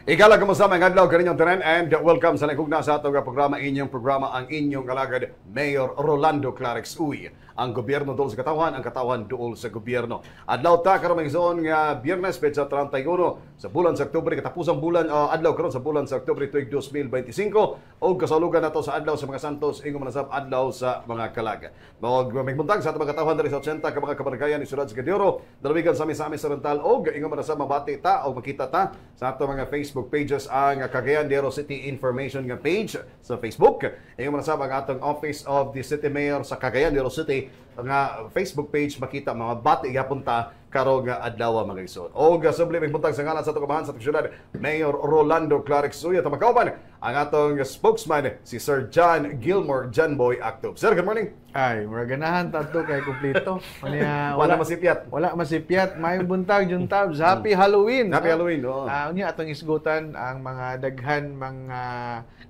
Ikala kamusta mga adlaw kaninyong tanan and welcome sa nagugna sa atong programa ang inyong alagad Mayor Rolando Clarix Uy. Ang gobyerno dool sa katawan, ang katawan dool sa gobyerno. Adlaw ta karon magigsoon nga Biyernes petsa 31 sa bulan sa Oktubre, katapusang bulan adlaw karon sa bulan sa Oktubre tuig 2025 o kasalugan nato sa adlaw sa mga santos ingon manasab adlaw sa mga kalaga. Mao may buntag sa atong mga katawan diri sa 80 ka mga kabaranggayan ni Ciudad Sigadioro, dalawigan sa Misamis Oriental og ingon manasab mabati ta o makita ta sa atong mga Facebook pages ang Cagayan de Oro City Information nga page sa Facebook. Ingon manasab ang atong Office of the City Mayor sa Cagayan de Oro City nga Facebook page, makita mga bati gyapon ta karong adlaw mga igsoon. Og subli buntag sa ngalan sa atong kamahan sa syudad Mayor Rolando Clarix Uy at makauban ang atong spokesman si Sir John Gilmore Janboy Actov. Sir, good morning. Ay, ganahan tato kay kumpleto. Wala masipyat. Wala masipyat. May buntag juntab. Happy Halloween. Happy Halloween. Unya atong isgutan ang mga daghan mga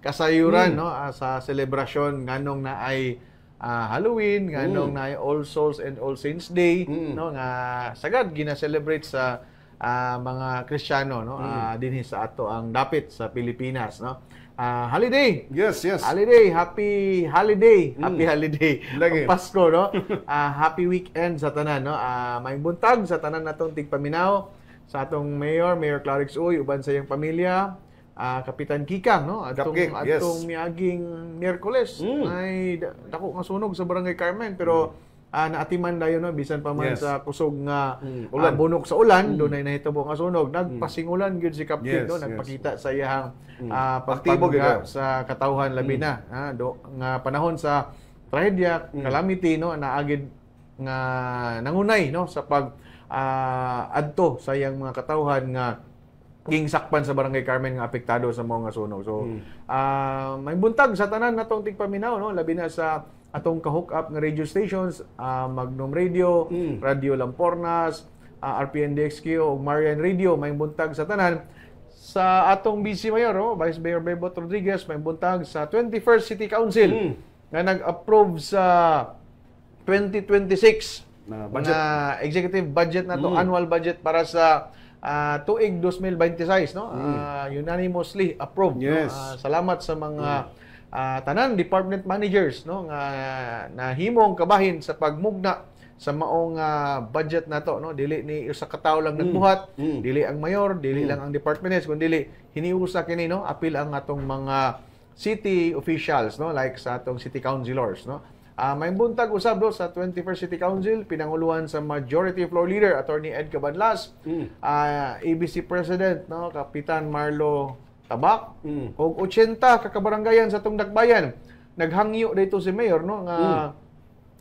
kasayuran no sa selebrasyon nganong na ay Halloween, nganong na ay All Souls and All Saints Day no nga sagad gina-celebrate sa mga Kristiyano no dinhi sa ato ang dapit sa Pilipinas no. Holiday. Yes. Holiday, happy holiday. Happy holiday. Pasko no. Happy weekend sa tanan no. May buntag sa tanan natong tigpaminaw sa atong Mayor Clarix Uy uban sa iyang pamilya. Kapitan Kikang no atong miaging Miyerkules ay dako nga sunog sa Barangay Carmen pero naatiman dayon no bisan pa man sa kusog nga bunok sa ulan dunay nahitabo nga sunog nagpasingulan gyud si Kapten no nagpakita sa iyang pagtibog sa katawhan labi na nga panahon sa trahedya calamity no naagid nga nangunay no sa pag adto sa iyang mga katawhan nga gingsakpan sa Barangay Carmen nga apektado sa mga sunog. So may buntag sa tanan natong tigpaminaw no labi na sa atong ka-hook up nga radio stations, Magnum Radio, Radio Lampornas, RPNDXQ ug Marian Radio. May buntag sa tanan sa atong Vice Mayor Vice Mayor Bebot Rodriguez. May buntag sa 21st City Council nga nag-approve sa 2026 na executive budget na to, annual budget para sa tuig 2026 no unanimously approved. Salamat sa mga tanan department managers no nga nahimong kabahin sa pagmugna sa maong budget nato no dili ni usa ka tawo lang nagbuhat, dili ang mayor, dili lang ang department heads kundi hiniusa kini no apil ang atong mga city officials no like sa atong city councilors no. May buntag usab do sa 21st City Council pinanguluhan sa Majority Floor Leader Attorney Ed Cabanlas, ABC President no Kapitan Marlo Tabak og 80 ka kabarangayan sa atong dakbayan. Naghangyo dito si Mayor no nga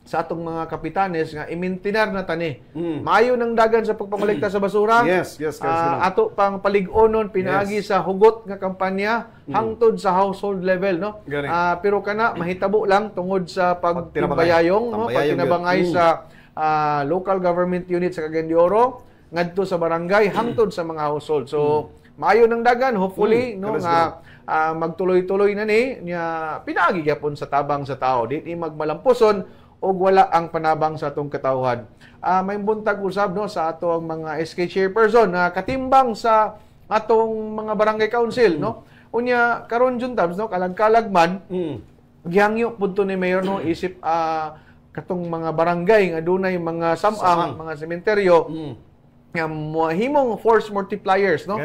sa atong mga kapitanes nga imintinar na tani. Maayo ng dagan sa pagpangolekta sa basura. Yes. Ato pang palig-onon pinaagi sa hugot nga kampanya hangtod sa household level no. Pero kana mahitabo lang tungod sa pagtibayayong no pagtinabangay sa local government unit sa Cagayan de Oro ngadto sa barangay hangtod sa mga household. So maayo ng dagan hopefully no nga magtuloy-tuloy na ni nya pinaagi gyapon sa tabang sa tao di magmalampuson og wala ang panabang sa atong katawhan. May buntag usab no sa atong mga SK chairperson na katimbang sa atong mga barangay council no. Unya karon juntabs no kalag-kalag man gihangyo pudto ni Mayor no isip katong mga barangay nga dunay mga samang, mga sementeryo nga mahimong force multipliers no.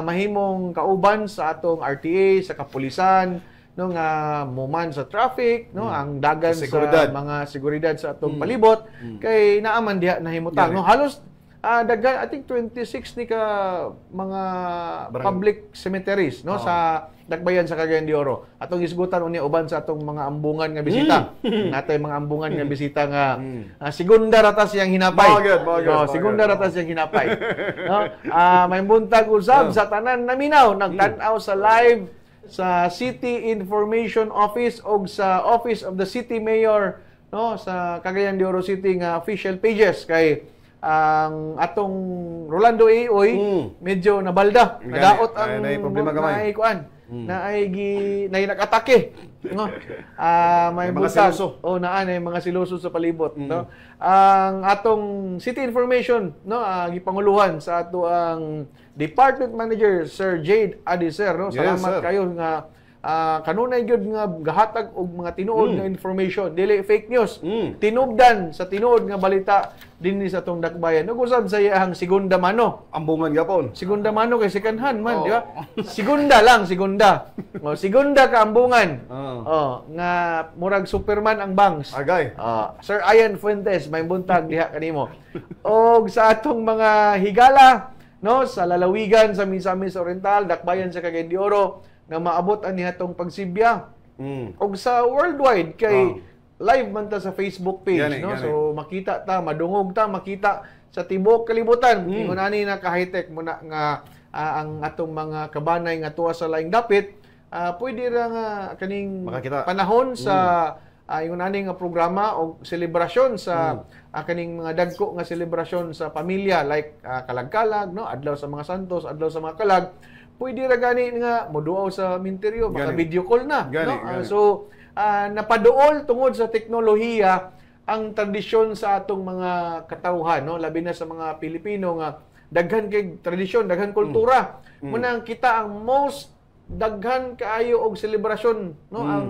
Mahimong kauban sa atong RTA, sa kapulisan no nga muman sa traffic no ang dagan sa mga seguridad sa atong palibot kay naaman diha nahimutang no halos daghan I think 26 ni ka mga public cemeteries no sa dakbayan sa Cagayan de Oro. Atong isgutan unya uban sa atong mga ambungan nga bisita. Natay mga ambungan nga bisita nga segunda ratas yang hinapay. Segunda ratas yang hinapay. No? May buntag usab sa tanan naminaw nagtan-aw sa live sa City Information Office o sa Office of the City Mayor no sa Cagayan de Oro City nga official pages kay ang atong Rolando A. Uy medyo nabalda nadaot ang problema gamay na ay nakatake, no? May mga buntag siloso. o naa na mga siloso sa palibot, no? Ang atong city information, no, gipanguluhan sa ato ang Department Manager Sir Jade Adiser, no? Salamat kayo nga kanunay gyud nga gahatag og mga tinuod nga information, dili fake news. Tinubdan sa tinuod nga balita dinhi sa tong dakbayan. Nag-usab sa iyang segunda mano. Ambungan gapon. Segunda mano kay second hand man, di ba? Segunda lang, segunda. Segunda ka ambungan. Nga murag Superman ang bangs. Agay. Sir Ian Fuentes, may buntag diha kanimo. Og sa atong mga higala, no, sa lalawigan sa Misamis Oriental, dakbayan sa Cagayan de Oro, nga maabot ani atong pagsibya. Og sa worldwide kay live man ta sa Facebook page, no? So makita ta, madungog ta, makita sa tibok kalibutan. Ingon ani na ka high-tech muna nga ang atong mga kabanay nga tuwa sa laing dapit, pwede ra nga kaning makakita. Panahon sa ingon ani nga programa o selebrasyon sa kaning mga dagko nga selebrasyon sa pamilya like kalag-kalag, no, adlaw sa mga santos, adlaw sa mga kalag. Pwede ra gani nga moduaw sa minteryo, baka video call na, no? So napaduol tungod sa teknolohiya ang tradisyon sa atong mga katawhan, no, labi na sa mga Pilipino nga daghan kay tradisyon, daghan kultura. Muna kita ang most daghan kaayo og selebrasyon, no, ang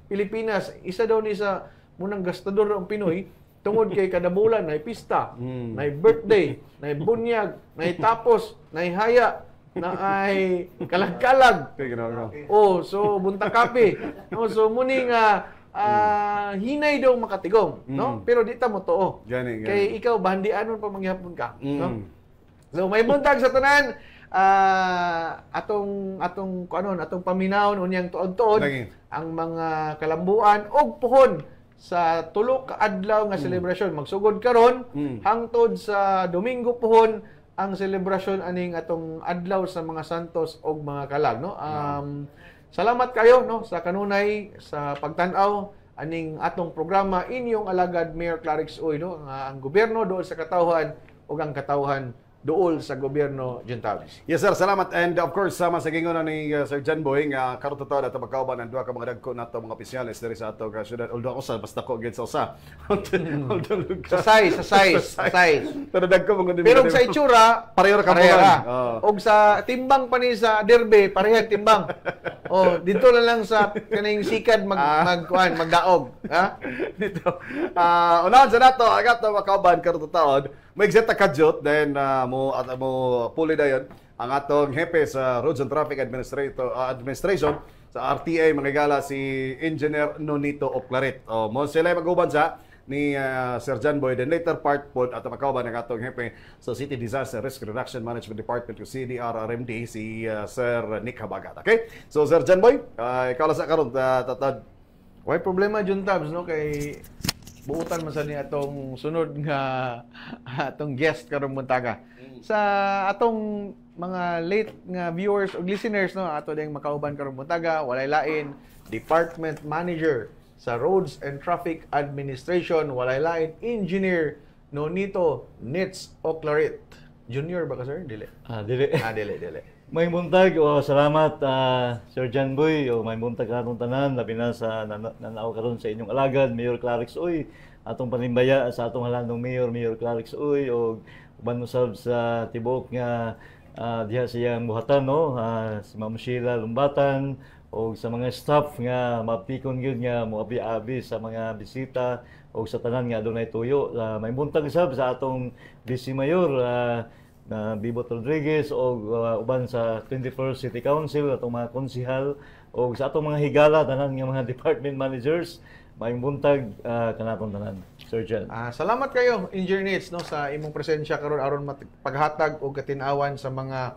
Pilipinas. Isa daw ni sa munang gastador ang Pinoy tungod kay kada bulan nay pista, nay birthday, nay bunyag, nay tapos, nay haya, na ay kalag-kalag. So buntag kape. No, so muni nga hinay daw makatigom, no? Pero di ta mo tuo. Kay ikaw bahandianon pa mangyapon ka, no? So may buntag sa tanan, atong paminawon unyang tuod-tuod ang mga kalambuan og puhon sa tulo ka adlaw nga selebrasyon. Magsugod karon hangtod sa Domingo puhon ang selebrasyon aning atong adlaw sa mga santos og mga kalag, no? Salamat kayo, no, sa kanunay sa pagtan-aw aning atong programa inyong alagad Mayor Clarix Uy, no, ang gobyerno dool sa katawhan ug ang katawhan dool sa gobyerno Juntabs. Yes sir, salamat. And of course sama sa gingon ni Sir John Boy nga karon to ato magkauban ang duha ka mga dagko nato mga opisyalis diri sa ato ka syudad. Although ako sa basta ko gid sa usa. Sa size. Pero dagko mga pero sa itsura pareho ra ka. Og sa timbang pa ni sa derby parehag timbang. Dito na lang sa kaning sikad magdaog, ha? Dito. Unahan sa nato agato makauban karon to taon. May exeta kadyot then mo puli dayon ang atong hepe sa Roads and Traffic Administration sa RTA manggigala si Engineer Nonito Oclaret. Mo sila mag-uban sa ni Sir John Boy, then later part po at makauban ng atong hepe sa City Disaster Risk Reduction Management Department o CDRRMD si Sir Nick Habagat. Okay? So Sir John Boy, ikaw lang sa karon tatad. Way problema Juntabs, no, kay buutan man sa ni atong sunod nga atong guest karon buntaga. Sa atong mga late nga viewers o listeners, no, ato ding makauban karon buntaga, walay lain Department Manager sa Roads and Traffic Administration, walay lain Engineer Nonito Nits Oclaret. Junior ba ka, sir? Dili. Dili. May buntag o salamat Sir John Boy o may buntag karon tanan labi na sa nanaw karon sa inyong alagad Mayor Clarix Uy, atong panimbaya sa atong halandong Mayor Clarix Uy o uban usab sa tibok nga diha siyang buhatan, no, si Ma'am Sheila Lumbatan o sa mga staff nga mapikon gyud nga moabi-abi sa mga bisita o sa tanan nga adunay tuyo. May buntag usab sa atong Vice Mayor na Bibot Rodriguez o uban sa 21st City Council, atong mga konsihal o sa atong mga higala tanan nga mga department managers. Maayong buntag kanatong tanan, Sir John. Salamat kayo, Engineer Nits, no, sa imong presensya karon aron paghatag og katinawan sa mga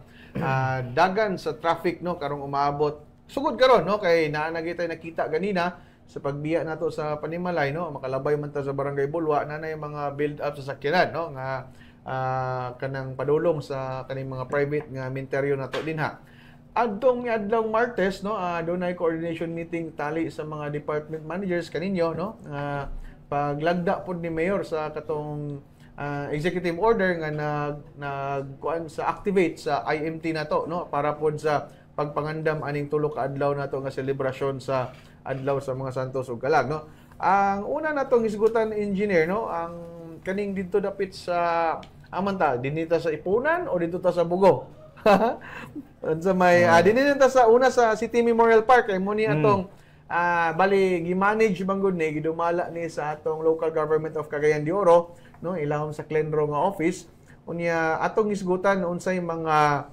dagan sa traffic, no, karong umaabot. Sugod karon, no, kay naanagitay nakita ganina sa pagbiya nato sa Panimalay, no, makalabay man ta sa Barangay Bulwa, nanay mga build up sa sakyanan, no, nga kanang padulong sa kaning mga private nga minteryo nato dinha. Adtong adlaw Martes, no, dunay coordination meeting tali sa mga department managers kaninyo, no, paglagda pod ni Mayor sa katong executive order nga nagkuan sa activate sa IMT nato, no, para pod sa pagpangandam aning tulo ka adlaw nato nga selebrasyon sa adlaw sa mga santos ug kalag, no. Ang una natong hisgutan, engineer, no, ang kaning dito dapit sa amanta dinita sa Ipunan o dito ta sa Bugo. Sa may dinita sa una sa City Memorial Park kay mo ni atong bali gi-manage banggod ni gidumala ni sa atong local government of Cagayan de Oro, no, ilahom sa Clenro nga office unya atong isgutan unsay mga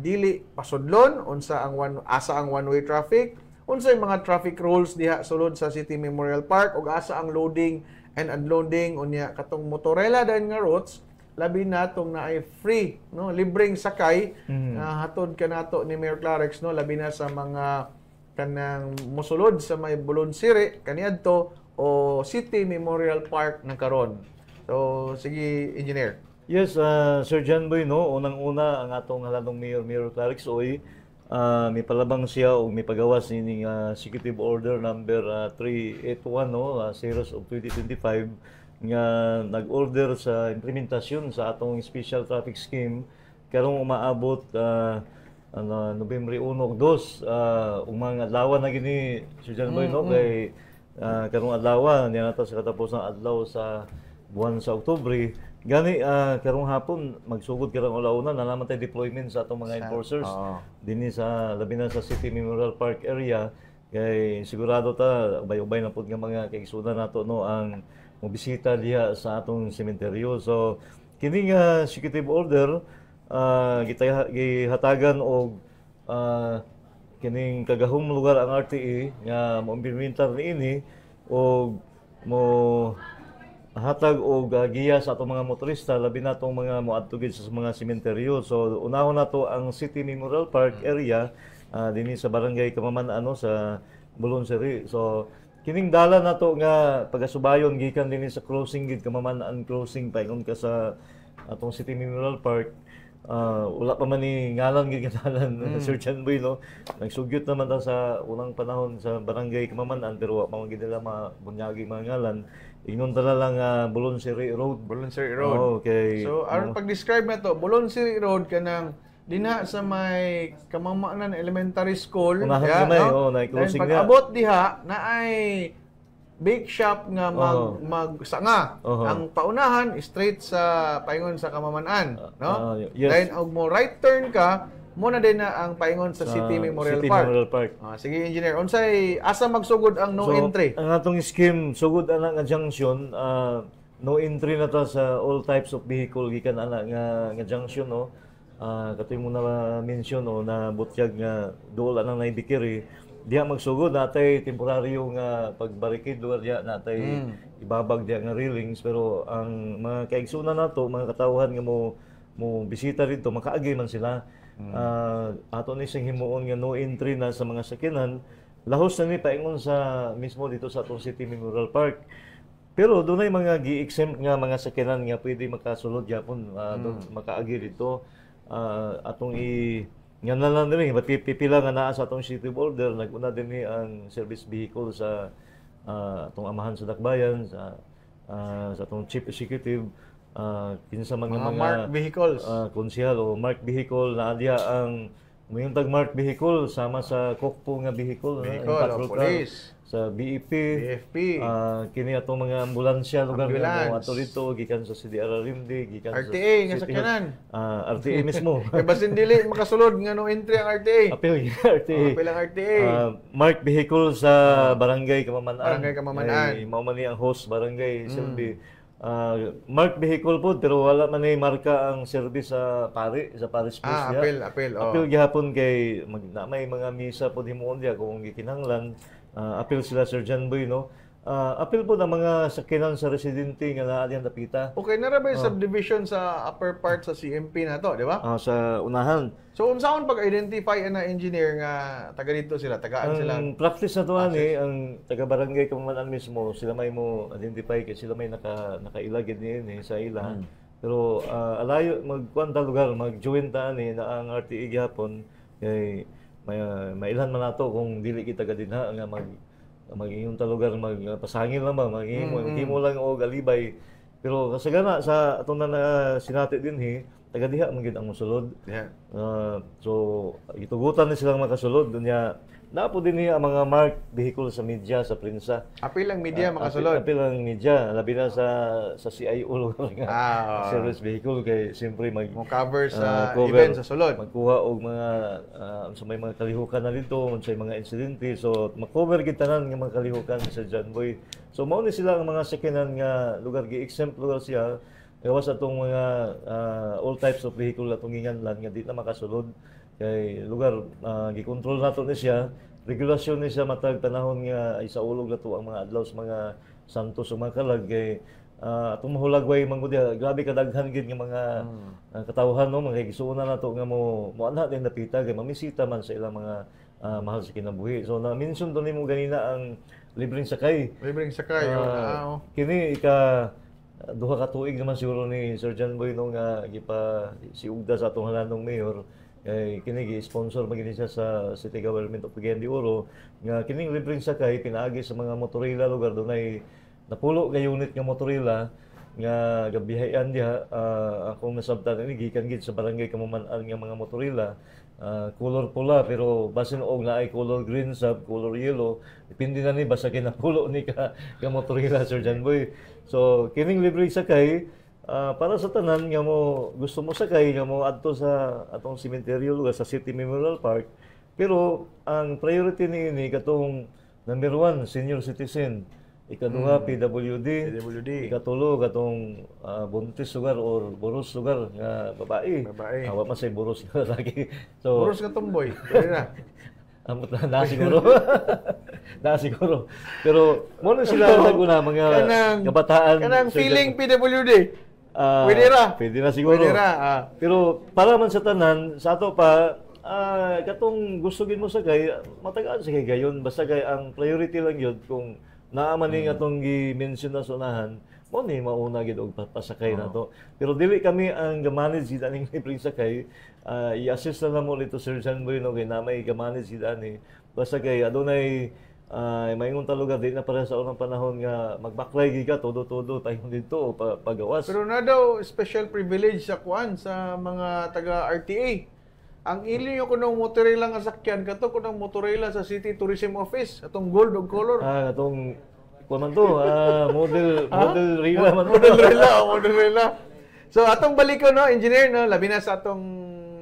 dili pasudlon, unsa ang asa ang one-way traffic, unsay mga traffic rules diha sulod sa City Memorial Park ug asa ang loading and unloading unya katong motorela dayon nga routes labi na tong naay free, no, libreng sakay hatod kanato ni Mayor Clarex, no, labi na sa mga kanang mosulod sa may Bulon-Siri kaniadto o City Memorial Park na karon. So sige, engineer. Yes, Sir John Boy, no, unang-una ang atong halanong Mayor Clarex Uy, may palabang siya o may pagawas ni Executive Order number 381, no, series of 2025 nga nag-order sa implementasyon sa atong special traffic scheme karong umaabot Nobyembre 1 ug 2 mga adlaw na gini Sir John Boy, no, kay karong adlaw niya nato sa katapos ng adlaw sa buwan sa Oktubre gani karong hapon magsugod karong ulauna na naman tay deployment sa atong mga enforcers dinhi sa labi na sa City Memorial Park area kay sigurado ta ubay-ubay na pud nga mga kaigsunan nato, no, ang mobisita diha sa atong sementeryo. So kini nga executive order gihatagan og kining kagahong lugar ang RTE nga mo-implementar niini og mo hatag og giya sa atong mga motorista labi na tong mga moadtugid sa mga sementeryo. So unahon nato ang City Memorial Park area dinhi sa barangay Kamaman-an, sa Bulon-Siri. So kining dala nato nga pagasubayon gikan dinhi sa crossing gid Kamaman-an crossing paingon ka sa atong City Memorial Park. Wala pa man ni ngalan gid kanalan Sir John Boy, no. Nagsugyot naman ta sa unang panahon sa barangay Kamaman-an pero wa man gid nila mabunyagi mga ngalan. Ingnon tala lang Bulon-Siri Road. Bulon-Siri Road. Okay. So aron pag-describe na to, Bulon-Siri Road kanang dinha sa may Kamamanan Elementary School. Unahan may, na-closing na. Pag-abot diha na ay bake shop nga magsanga. Ang paunahan straight sa paingon sa Kamamanan, no? Yes. Then og mo right turn ka, mo na din na ang paingon sa City Memorial Park. Sige, engineer, unsay asa magsugod ang no entry? Ang atong scheme sugod ana nga junction, no entry na ta sa all types of vehicle gikan ana nga junction, no. Katoy mo na mention, no, na butyag nga duol anang naibikiri diha magsugod natay temporaryo nga pagbarikid lugar diha natay ibabag diha nga railings pero ang mga kaigsunan nato mga katawhan nga mo bisita dito makaagi man sila. Ato ni sing himuon nga no entry na sa mga sakyanan lahos na ni paingon sa mismo dito sa atong City Memorial Park. Pero dunay mga gi-exempt nga mga sakyanan nga pwede makasulod gyapon makaagi dito. Atong nga na lang rin, pipila nga naa sa atong city border, nag-una din ang service vehicle sa atong amahan sa Dakbayan, sa atong chief executive, kinsa mga marked vehicles, konsyal o marked vehicle na adya ang mayong tag marked vehicle sama sa kokpo nga vehicle o police, sa BEP, BFP, kini atong mga ambulansya lugar nga ato dito gikan sa CDR Rimdi, gikan RTA nga sakyanan. RTA mismo. Kay basin dili makasulod nga no entry ang RTA. Apil RTA. Apil ang RTA. Marked vehicle sa barangay Kamaman-an. Barangay Kamaman-an. Mao man ni ang host barangay Silbi. Marked vehicle po pero wala man ni marka ang service sa Paris Plus diha. Apil. Apil gihapon kay may mga misa pod himuon diha kung gikinahanglan. Apil sila Sir John Boy, no. Apil po ng mga sakyanan sa residente nga naa diyan dapita. Okay na ra ba yung subdivision sa upper part sa CMP na to, di ba? Sa unahan. So unsaon pag-identify na engineer nga taga dito sila, tagaan sila? Ang practice na to ang taga barangay Kamaman-an mismo, sila may mo identify kay sila may nakailagid ni sa ila. Pero alayo magkuan ta lugar, mag-join ta ni na ang RTE gihapon kay mailan man nato kung dili kita gadinha nga mag-ingon ta lugar magpasangil lang ba maghimo lang og alibay pero kasagana sa atong na sinati dinhi taga diha man gid ang mosulod. Yeah. So gitugutan ni silang makasulod dunya. Napo din niya ang mga marked vehicle sa media, sa prensa. Apil lang media makasulod. Apil lang media, labi na sa CIO lugar nga. Service vehicle kay siyempre mo cover sa event sa sulod. Magkuha og mga sa may mga kalihukan na dito, sa mga insidente. So makover gid tanan nga mga kalihukan sa John Boy. So mao ni sila ang mga second-hand nga lugar gi-exempt lugar siya. Gawas atong mga all types of vehicle atong ginganlan nga di na makasulod. Kay lugar gikontrol nato ni siya, regulasyon ni siya matag panahon nga isa ulog nato ang mga adlaw sa mga santos o mga kalag kay atong mahulagway mangud grabe kadaghan gid nga mga katawhan no mga gisuuna nato nga mo anha din napita kay mamisita man sa ilang mga mahal sa kinabuhi. So na-mention to nimo ganina ang libreng sakay. Libreng sakay kini duha ka tuig naman siguro ni Sir John Boy no nga gipa siugda sa atong halanong mayor. Kini gi-sponsor magini siya sa City Government of Cagayan de Oro nga kining libreng sakay pinaagi sa mga motorila lugar dunay napulo ka unit nga motorila nga gabihayan diha akong nasabtan ini gikan gid sa barangay Kamuman-an nga mga motorila color pula pero basin og naay color green sab color yellow depende na ni basta kay napulo ni ka motorila Sir John Boy. So kining libreng sakay para sa tanan nga mo gusto mo sakay nga mo adto sa atong cemetery lugar sa City Memorial Park pero ang priority ni katong number 1 senior citizen, ikaduha PWD, ikatulo katong buntis lugar or boros lugar nga babae. Wa pa say boros nga lagi. So boros ka tumboy. Pwede na. Na siguro. Na siguro. Pero mo na sila naguna mga kabataan. Kanang feeling PWD. Pwede na siguro. Pero para man sa tanan, sa ato pa, katong gusto gid mo sakay, matagaan sa kay gayon. Basta kay ang priority lang yun kung naaman ni nga itong gi-mention na sunahan, mo ni mauna gid og pasakay na to. Pero dili kami ang gamanage gid aning libreng sakay. I-assist na mo dito Sir John Boy no kay namay gamanage gid ani. Basta kay adunay maingon ta lugar di na para sa unang panahon nga magbaklay gid ka todo tayo dito o pagawas. Pero na daw special privilege sa kuan sa mga taga RTA. Ang ilinyo ko ng motorila nga sakyan kato ko ng motorila sa City Tourism Office atong gold og color. Atong kuan to model rila man model rila. So atong balikon no engineer no labi na sa atong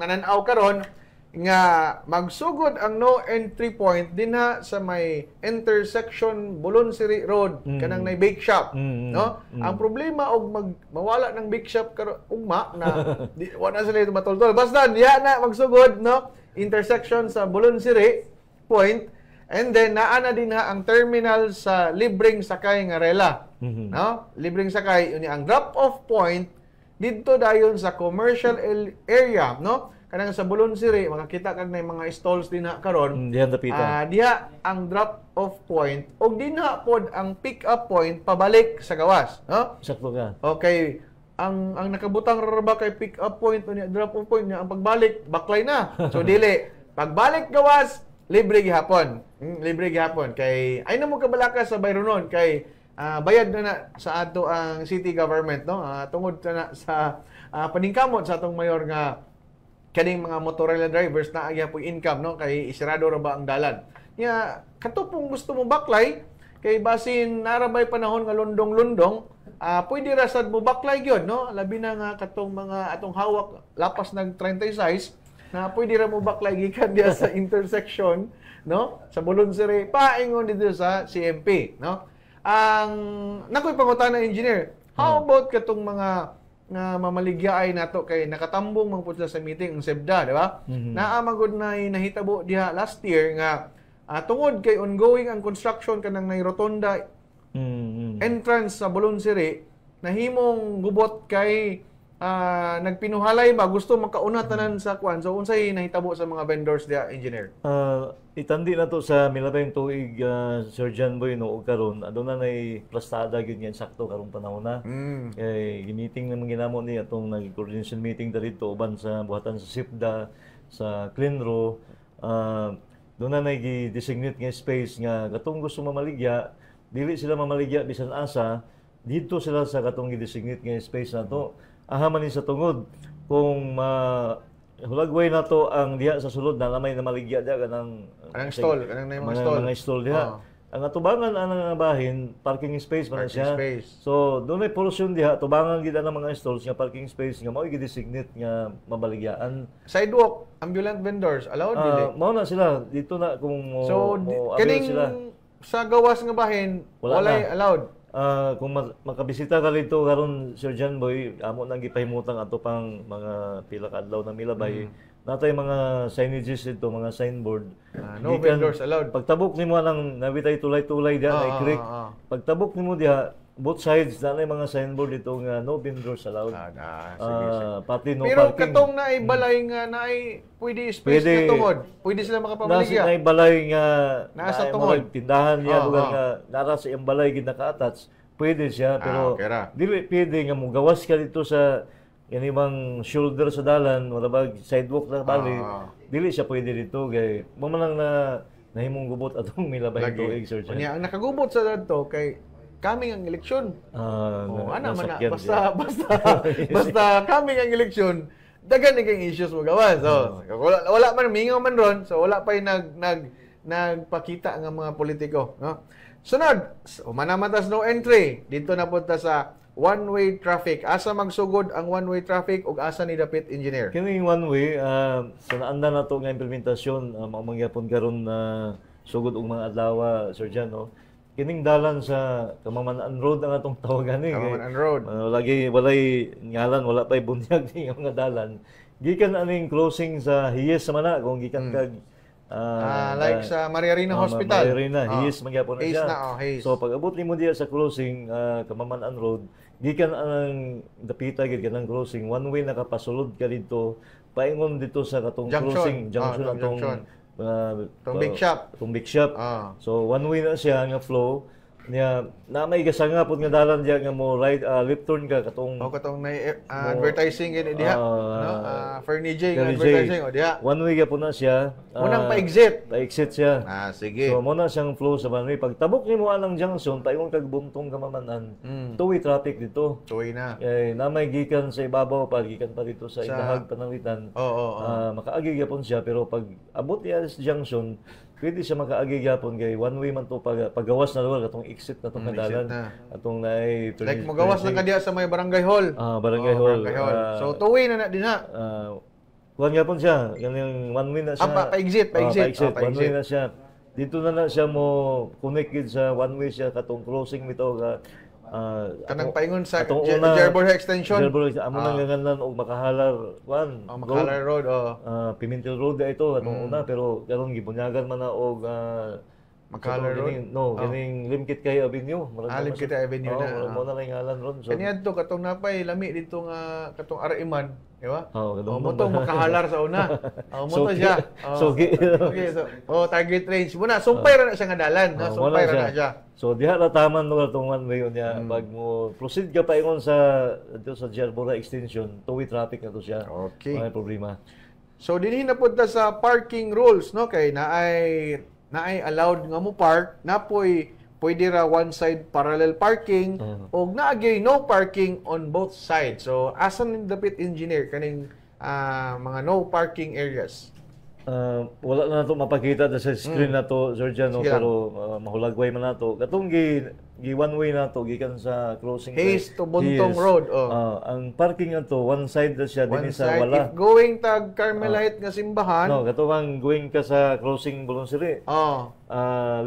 nananaw karon nga magsugod ang no entry point dinha sa may intersection Bulonsiri Road kanang nay bake shop no ang problema og mawala ng bake shop karon ugma na wala sila ito matultol basta diha na magsugod no intersection sa Bulonsiri point and then naa na din ang terminal sa libreng sakay nga rela no libreng sakay uni ang drop off point didto dayon sa commercial area no kanang sa Bulonsiri makakita kag nay mga stalls dinha karon diha dapita diha ang drop off point ug dinha pod ang pick up point pabalik sa gawas no sakto ka okay ang nakabutang ra ba kay pick up point unya drop off point niya ang pagbalik baklay na so dili pagbalik gawas libre gihapon libre gihapon kay ay na mo kabalaka sa bayronon kay bayad na sa ato ang city government no tungod na sa paningkamot sa atong mayor nga kaning mga motorila drivers na agya po income no kay isirado ra ba ang dalan nya kato pong gusto mo baklay kay basin narabay panahon nga lundong-lundong pwede ra sad mo baklay gyud no labi na nga katong mga atong hawak lapas nag 36 na pwede ra mo baklay gikan diya sa intersection no sa Bulonsiri paingon dito sa CMP no ang nakoy pangutana engineer how about katong mga nga mamaligyaay nato kay nakatambong man pud sa meeting ang SEBDA di ba naamagod na nahitabo diha last year nga tungod kay ongoing ang construction kanang nay rotonda entrance sa Bulonsiri nahimong gubot kay nagpinuhalay ba gusto makauna tanan sa kwan so unsay nahitabo sa mga vendors diha engineer itandi na to sa milabay tuig Sir John Boy no og karon aduna nay plastada gyud nga sakto karong panahon na kay gimiting naman ginamo ni atong nag-coordination meeting dito uban sa buhatan sa SIPDA sa Cleanro doon na gi-designate nga space nga katong gusto mamaligya dili sila mamaligya bisan asa dito sila sa katong gi-designate nga space na to ahaman ni sa tungod kung hulagway na to ang diha sa sulod na lamay na maligya diha kanang stall, kanang na yung mga stall. Mga stall diha. Ang atubangan ang bahin, parking space man siya. So, doon ay portion diha, tubangan gid ang mga stalls nga parking space nga mao gi-designate nga mabaligyaan. Sidewalk, ambulant vendors allowed dili. Mao na sila dito na kung so kaning sila sa gawas nga bahin walay allowed. Kung makabisita ka dito karon Sir John Boy, amo nang gipahimutang ato pang mga pila ka adlaw na milabay. Natay mga signages dito, mga signboard. No vendors allowed. Pagtabok nimo nang nabitay tulay-tulay diha na creek. Pagtabok nimo diha both sides na mga signboard dito nga no vendors allowed. Sige. Pati no pero parking. Pero katong naay balay nga naay pwede space na tungod. Pwede sila makapamaligya. Naay balay nga nasa tungod. Tindahan niya lugar nga nara sa iyang balay gid naka-attach. Pwede siya pero dili pwede nga mo gawas ka dito sa yan ibang shoulder sa dalan, wala ba sidewalk na bali, dili siya pwede dito kay mo man lang na nahimong gubot atong milabay tuig Sir. Unya ang nakagubot sa dadto kay kaming ang eleksyon. Ana man basta kaming ang eleksyon, daghan ni kay issues mo gawas. So wala man mingaw man ron, so wala pa nagpakita nga mga politiko, no? Sunod, manamatas no entry dito na punta sa one-way traffic. Asa magsugod ang one-way traffic ug asa ni dapit engineer? Kining one-way, sa naanda na to nga implementasyon, mangyapon karon na sugod og mga adlaw, Sir Jan, no? Kining dalan sa Kamaman-an Road ang atong tawagan ni. Kamaman-an Road. Walay ngalan, wala pa'y bunyag ni mga dalan. Gikan aning closing sa Hiyes sa mana, kung gikan kag like sa Maria Rina Hospital. Maria Rina, Hiyes mangyapon na siya. So pag abot nimo diya sa closing Kamaman-an Road, gikan ang dapita gid kanang closing one way nakapasulod ka dito paingon dito sa katong closing junction atong Big Shop. So one way na siya nga flow niya na may gasanga pud nga dalan diya nga mo right left turn ka katong na advertising gid diha no Furniture nga advertising o diha one way ka pud na siya unang pa-exit siya sige so mo na siyang flow sa one way pagtabok nimo anang junction paingon kag bumtong Kamaman-an two-way traffic dito two-way na na may gikan sa ibabaw gikan pa dito sa Idahag Pananglitan makaagi gyapon siya pero pag abot niya sa junction pwede siya makaagi gyapon kay one way man to paggawas na lugar katong exit na tong kadalan atong naay like magawas na kadiya sa may barangay hall barangay hall so two way na dinha kuan gyapon siya yung one way na siya pa-exit one way na siya dito na siya mo connect sa one way siya katong closing bitaw kanang paingon sa Jerbourne extension amo nang nganlan og Makahalar Makahalar Road Pimentel Road ito atong una pero karon gibunyagan man na og Makahalar Road ganing Limkit Kay Avenue Limkit Kay Avenue na mo na lang ngalan ron so kaniadto katong napay lami dito nga katong Ariman di ba mo to Makahalar sa una mo to siya okay so target range muna sumpay ra na siya nga dalan sumpay ra na siya. So diha ra taman lugar tong one way niya pag mo proceed ka paingon sa dito sa Jerbourne extension two-way traffic na to siya. Okay. May problema. So dinhi na punta sa parking rules no kay naay allowed nga mo park napoy pwede ra one side parallel parking og naagay no parking on both sides. So asan ni dapit engineer kaning mga no parking areas? Wala na nato mapakita sa screen na to, Sir Jan, pero mahulagway man nato. Katong gi one way nato gikan sa closing Hayes to Buntong Road. Ang parking nato one side na siya dinhi sa wala. If going tag Carmelite nga simbahan. No, katong going ka sa closing Bulonsiri.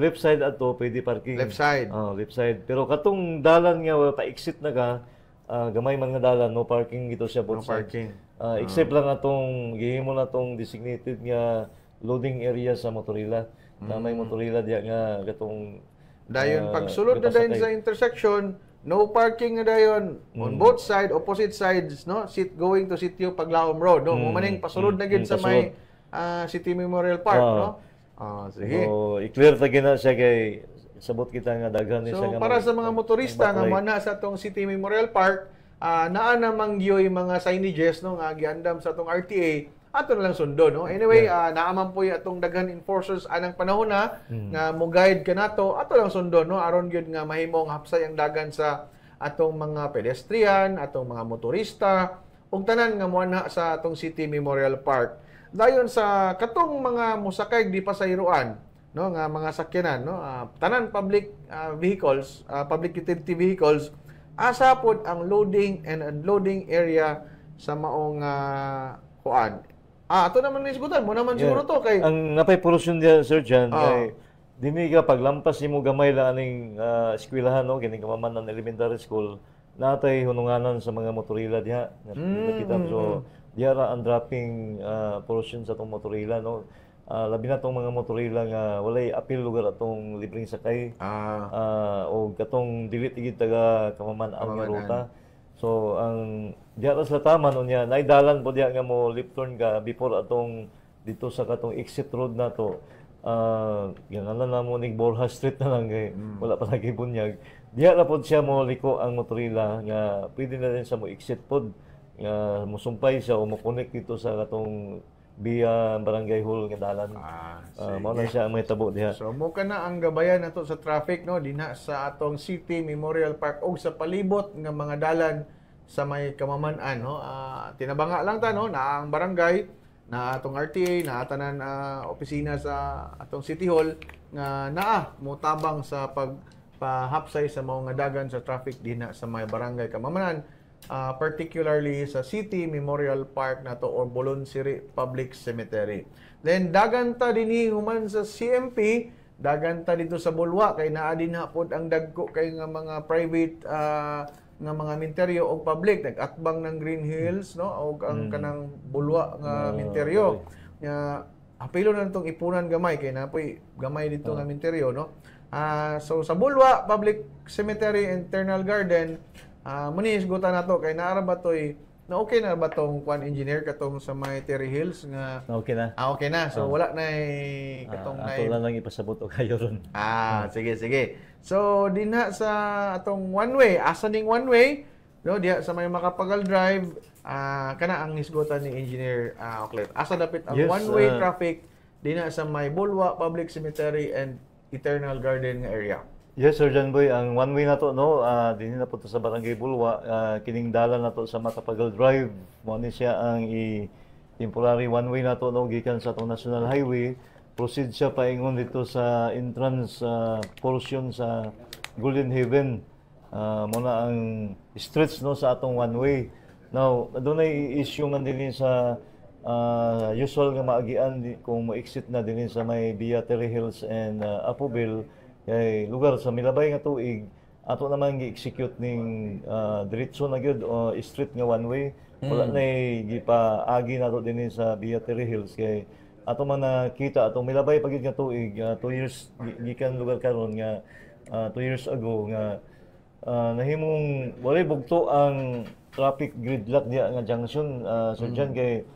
Left side ato pwede parking. Left side. Left side. Pero katong dalan nga pa-exit na ka, gamay man nga dalan no parking gito siya both side. Parking. Except lang atong gihimo na tong designated nga loading area sa Motorila. Na may Motorila diya nga katong dayon pagsulod na dayon sa intersection, no parking na dayon on both side, opposite sides, no? Going to Sitio Paglaom Road, no? Maning pasulod na gid sa may City Memorial Park, no? Sige. So, i-clear ta gina siya kay sabot kita nga daghan ni siya nga. So para sa mga motorista nga mana sa tong City Memorial Park, naa namang gyoy mga signages no nga giandam sa atong RTA ato na lang sundo no anyway naaman po atong daghan enforcers anang panahon na nga mo guide kanato ato lang sundo no aron gyud nga mahimong hapsay ang dagan sa atong mga pedestrian atong mga motorista ug tanan nga moanha sa atong City Memorial Park. Dayon sa katong mga musakay di pasayroan, no, nga mga sakyanan, no, tanan public vehicles, public utility vehicles, asa pod ang loading and unloading area sa maong kuan. Ato naman nisgutan mo naman siguro to kay ang napay porosyon dia, Sir Jan, kay dini ka paglampas nimo gamay lang aning eskwelahan, no, kining Kamamanan Elementary School, natay hununganan sa mga motorila diha. Nakita so diya ra ang dropping portion sa tong motorila, no. Labi na tong mga motorila nga walay apil lugar atong libreng sakay. O katong dili tigid taga Kamamanan nga ruta. So ang diya ra sa taman unya naidalan po diya nga mo left turn ka before atong dito sa katong exit road na to. Ganalan na mo ning Borja Street na lang kay wala pa lagi bunyag. Diya ra pod siya mo liko ang motorila nga pwede na rin sa mo exit pod nga musumpay siya o mo-connect dito sa katong via Barangay Hall nga dalan. Mao na siya ang may tabo diha. So mo kana ang gabayan nato sa traffic, no, dinha sa atong City Memorial Park og sa palibot nga mga dalan sa may Kamamanan, no. Tinabanga lang ta, no, na ang barangay, na atong RTA, na tanan opisina sa atong City Hall nga naa mo tabang sa pagpahapsay sa mga dagan sa traffic dinha sa may barangay Kamamanan. Particularly sa City Memorial Park na to or Bolonsiri Public Cemetery. Then dagan ta dinhi human sa CMP, dagan ta dito sa Bulwa kay naa din hapon ang dagko kay nga mga private nga mga minteryo o public nag-atbang ng Green Hills, no, o ang kanang Bulwa nga minteryo nga apilo na nitong ipunan gamay kay napoy gamay dito nga minteryo, no. So sa Bulwa Public Cemetery Internal Garden, muni isgutan nato kay naara ba toy na okay na ba tong kwan engineer katong sa may Terry Hills nga Okay na. okay na, so wala na katong ato lang ipasabot o kayo ron. Sige. So dinha sa atong one way, asa ning one way, no, diha sa may Makapagal Drive, kana ang isgutan ni engineer Oclet. Asa dapit ang one way traffic dinha sa may Bulwa Public Cemetery and Eternal Garden nga area. Yes, Sir John Boy, ang one way na to, no, dinhi na po to sa Barangay Bulwa, kining dalan na to sa Makapagal Drive. Mo ni siya ang temporary one way na to, no, gikan sa atong National Highway. Proceed siya paingon dito sa entrance portion sa Golden Haven. Muna ang streets, no, sa atong one way. Now, adunay issue man dinhi sa usual nga maagian kung mo-exit na dinhi sa may via Terry Hills and Apobel. Kay lugar sa milabay nga tuig ato naman gi-execute ning diretso na gyud o street nga one way. Wala na gipaagi nato dinhi sa via Terry Hills kay ato man nakita atong milabay pagid nga tuig 2 years gikan lugar karon nga 2 years ago nga nahimong walay bugto ang traffic gridlock diya nga junction so dyan kay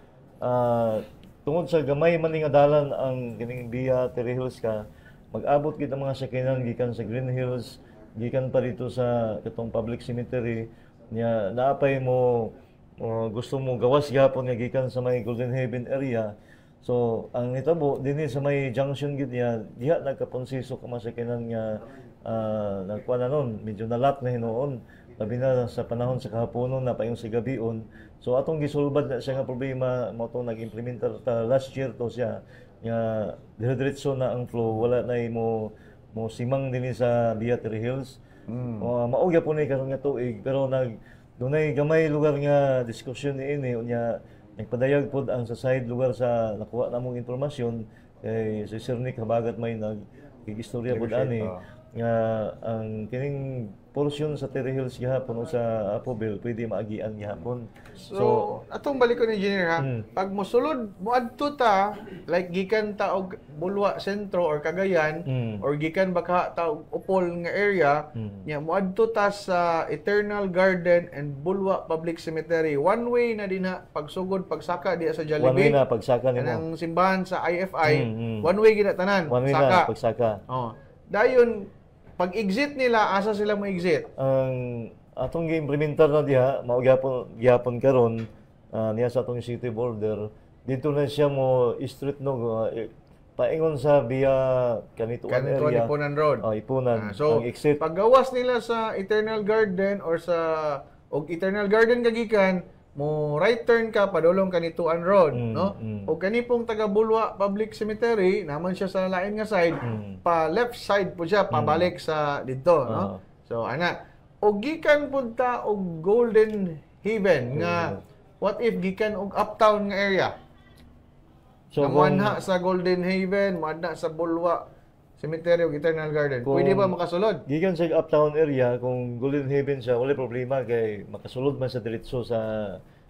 tungod sa gamay man nga dalan ang kining via Terry Hills ka mag-abot gid ang mga sakyanan gikan sa Green Hills, gikan pa dito sa katong public cemetery nya naapay mo gusto mo gawas gyapon nga gikan sa may Golden Haven area. So ang nitabo dinhi sa may junction gid niya diha nagkaponsiso ka mga sakyanan nga nagkuha na nun, medyo nalap na hinoon labi na sa panahon sa kahaponon na payong sa gabion. So atong gisulbad na siya nga problema mo to nag-implementar ta last year to siya nga diretso na ang flow, wala na mo simang dinhi sa via Terry Hills. Mao gyapon ni karon nga tuig pero dunay gamay lugar nga diskusyon niini unya nagpadayag pod ang sa side lugar sa nakuha namong impormasyon kay si Sir Nick Habagat may nag-istorya pod ani nga ang kining portion sa Terry Hills gihapon o sa Apobel pwede maagian gihapon. So atong balik ko ni engineer ha. Pag mosulod moadto ta like gikan ta og Bulwa Sentro or Cagayan or gikan baka ta og Upol nga area nya moadto ta sa Eternal Garden and Bulwa Public Cemetery. One way na dinha pagsugod pagsaka diya sa Jollibee. One way na pagsaka nimo. Kanang simbahan sa IFI, one way gina tanan. One way na pagsaka. Dayon pag-exit nila, asa sila mo exit? Ang atong gi-implementar na diha, mao gyapon karon niya sa atong city border. Dito na siya mo street no paingon sa via kanito area. Ipunan Road. Ipunan. So, ang exit paggawas nila sa Eternal Garden or sa Eternal Garden kagikan, mo right turn ka padulong kanituan road, no? O kani pong taga Bulwa Public Cemetery, naman siya sa lain nga side, pa left side po siya pabalik sa dito, no? So ana, og gikan pud ta og Golden Haven nga what if gikan og uptown nga area? So manha sa Golden Haven, manha sa Bulwa Cemetery o Eternal Garden. Pwede ba makasulod? Gikan sa uptown area, kung Golden Haven siya, wala problema kay makasulod man sa diretso sa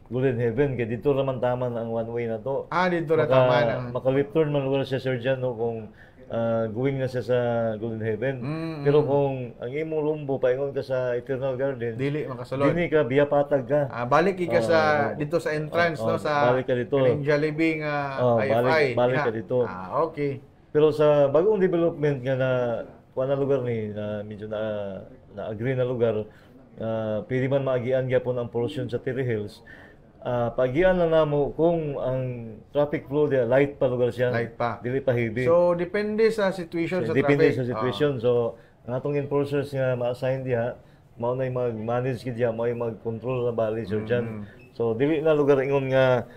Golden Haven kay dito naman taman ang one way na to. Dito na taman. Maka-left turn man lugar siya, Sir Jan, no, kung going na siya sa Golden Haven. Pero kung ang imong rumbo paingon ka sa Eternal Garden, dili makasulod. Dili ka biya patag ka. Balik ka sa dito sa entrance, no, sa balik ka dito. Jollibee nga IFI. Balik ka dito. Okay. Pero sa bagong development nga na kuha na lugar ni na medyo na agree na lugar, pwede man maagian gyapon ang pollution sa Terry Hills. Pagian na namo kung ang traffic flow dia light pa lugar siya. Light pa. Dili pa heavy. So depende sa situation sa depende traffic. Depende sa situation. So ang atong enforcers nga ma-assign diha, mao nay mag-manage gid diha, mao mag-control na bali Sir Jan. So dili na lugar ingon nga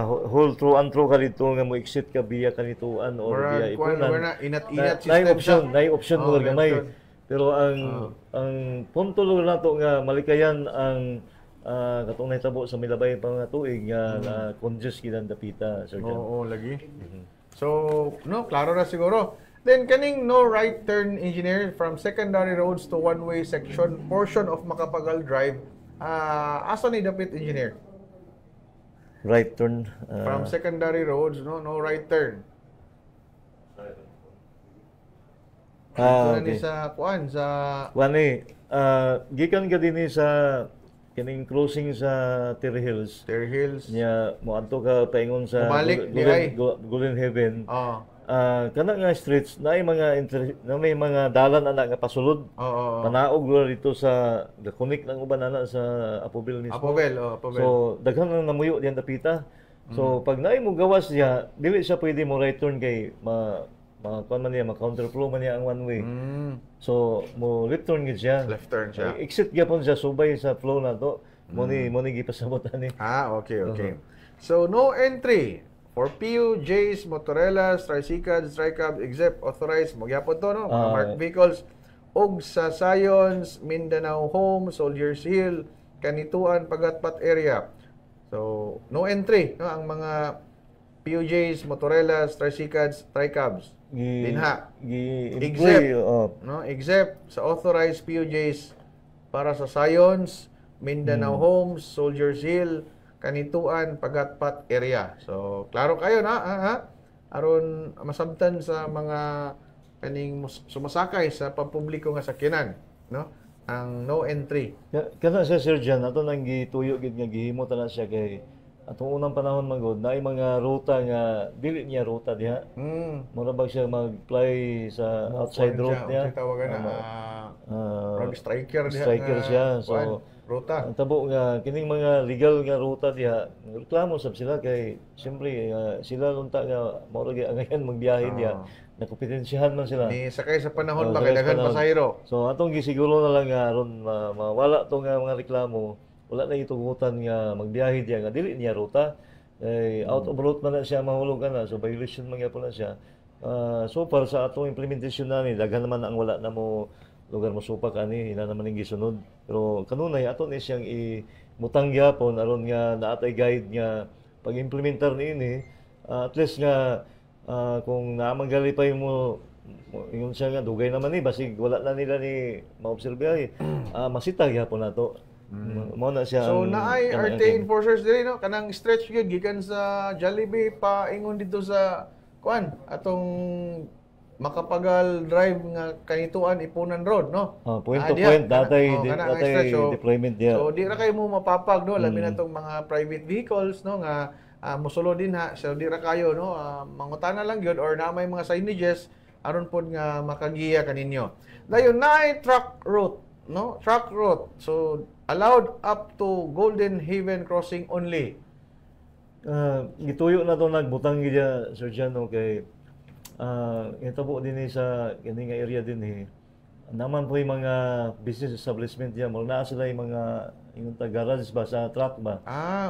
whole through and through ka dito nga mo exit ka biya kanituan or biya ipunan. Inat-inat system. Nay option mo gamay. Pero ang punto lugar nato nga malikayan ang katong nahitabo sa milabay pa nga tuig nga na congested gid ang dapita, Sir Jan. Oo, lagi. So, no, klaro na siguro. Then kaning no right turn engineer from secondary roads to one-way section portion of Macapagal Drive, asa ni dapit engineer? Right turn from secondary roads, no right turn. Okay. Sa kuan sa gikan ka dinhi sa kining crossing sa Terry Hills. Terry Hills. Nya mo adto ka paingon sa Golden Haven. Kana nga streets na may mga dalan ana nga pasulod. Panaog lura dito sa connect ng uban ana sa Apobel mismo. Apobel. So daghan nang namuyo diyan dapita. So pag naay mo gawas diya, dili siya pwede mo right turn kay kuan man niya, counterflow man niya ang one way. So mo left turn gid siya. Left turn siya. Exit gyapon siya subay sa flow na to. Mo ni gipasabot ani. Okay. So no entry for PUJs, motorellas, tricycles, tricabs, except authorized magyapon to, no? Mga marked vehicles og sa Sayons, Mindanao Home, Soldiers Hill, Kanituan, Pagatpat area. So no entry, no, ang mga PUJs, motorellas, tricycles, tricabs. Dinha. Except sa authorized PUJs para sa Sayons, Mindanao Home, Soldiers Hill, Kanituan, Pagatpat area. So, klaro kayo na, aron masabtan sa mga kaning sumasakay sa pampubliko nga sakyanan, no? Ang no entry. Kana sa Sir Jan, ato nang gituyo gid nga gihimo ta na siya kay atong unang panahon magod na mga ruta nga dili niya ruta diha. Mura bag siya mag-fly sa outside road niya. Tawagan na road striker diha. Striker siya. So ruta. Ang tabo nga kining mga legal nga ruta diha, reklamo sab sila kay siyempre sila lunta nga mao ra angayan magbiyahe diha. Nakompetensyahan man sila. Ni sakay sa panahon ba kay daghan pasahero. So atong gisiguro na lang nga aron mawala to nga mga reklamo, wala na itugutan nga magbiyahe diya nga dili niya ruta. Out of route man na siya mahulog na, so violation man gyapon na siya. So far sa atong implementation na ni daghan naman ang wala na mo lugar mo supak ani ila naman ning gisunod. Pero kanunay ato ni siyang imutang gyapon aron nga naatay guide nga pag-implementar niini at least nga kung namagalipay mo yung siya nga dugay naman ni basig wala na nila ni maobserbahe masita gyapon nato. Mo na siya. So naay RTA enforcers diri, no, kanang stretch gyud gikan sa Jollibee pa ingon dito sa kuan atong Macapagal Drive nga Kanituan Ipunan Road, no? Point to point datay deployment diya. So di ra kay mo mapapag, no, labi na tong mga private vehicles, no, nga mosulo din ha. So di ra kayo, no, mangutana lang gyud or na may mga signages aron pod nga makagiya kaninyo. Dayon naay truck route, no? Truck route. So allowed up to Golden Haven crossing only. Gituyo na to nagbutang gid Sir Jan, okay. Itabo din sa kini nga area din naman po yung mga business establishment yan. Wala na sila yung mga yung garage ba sa truck ba?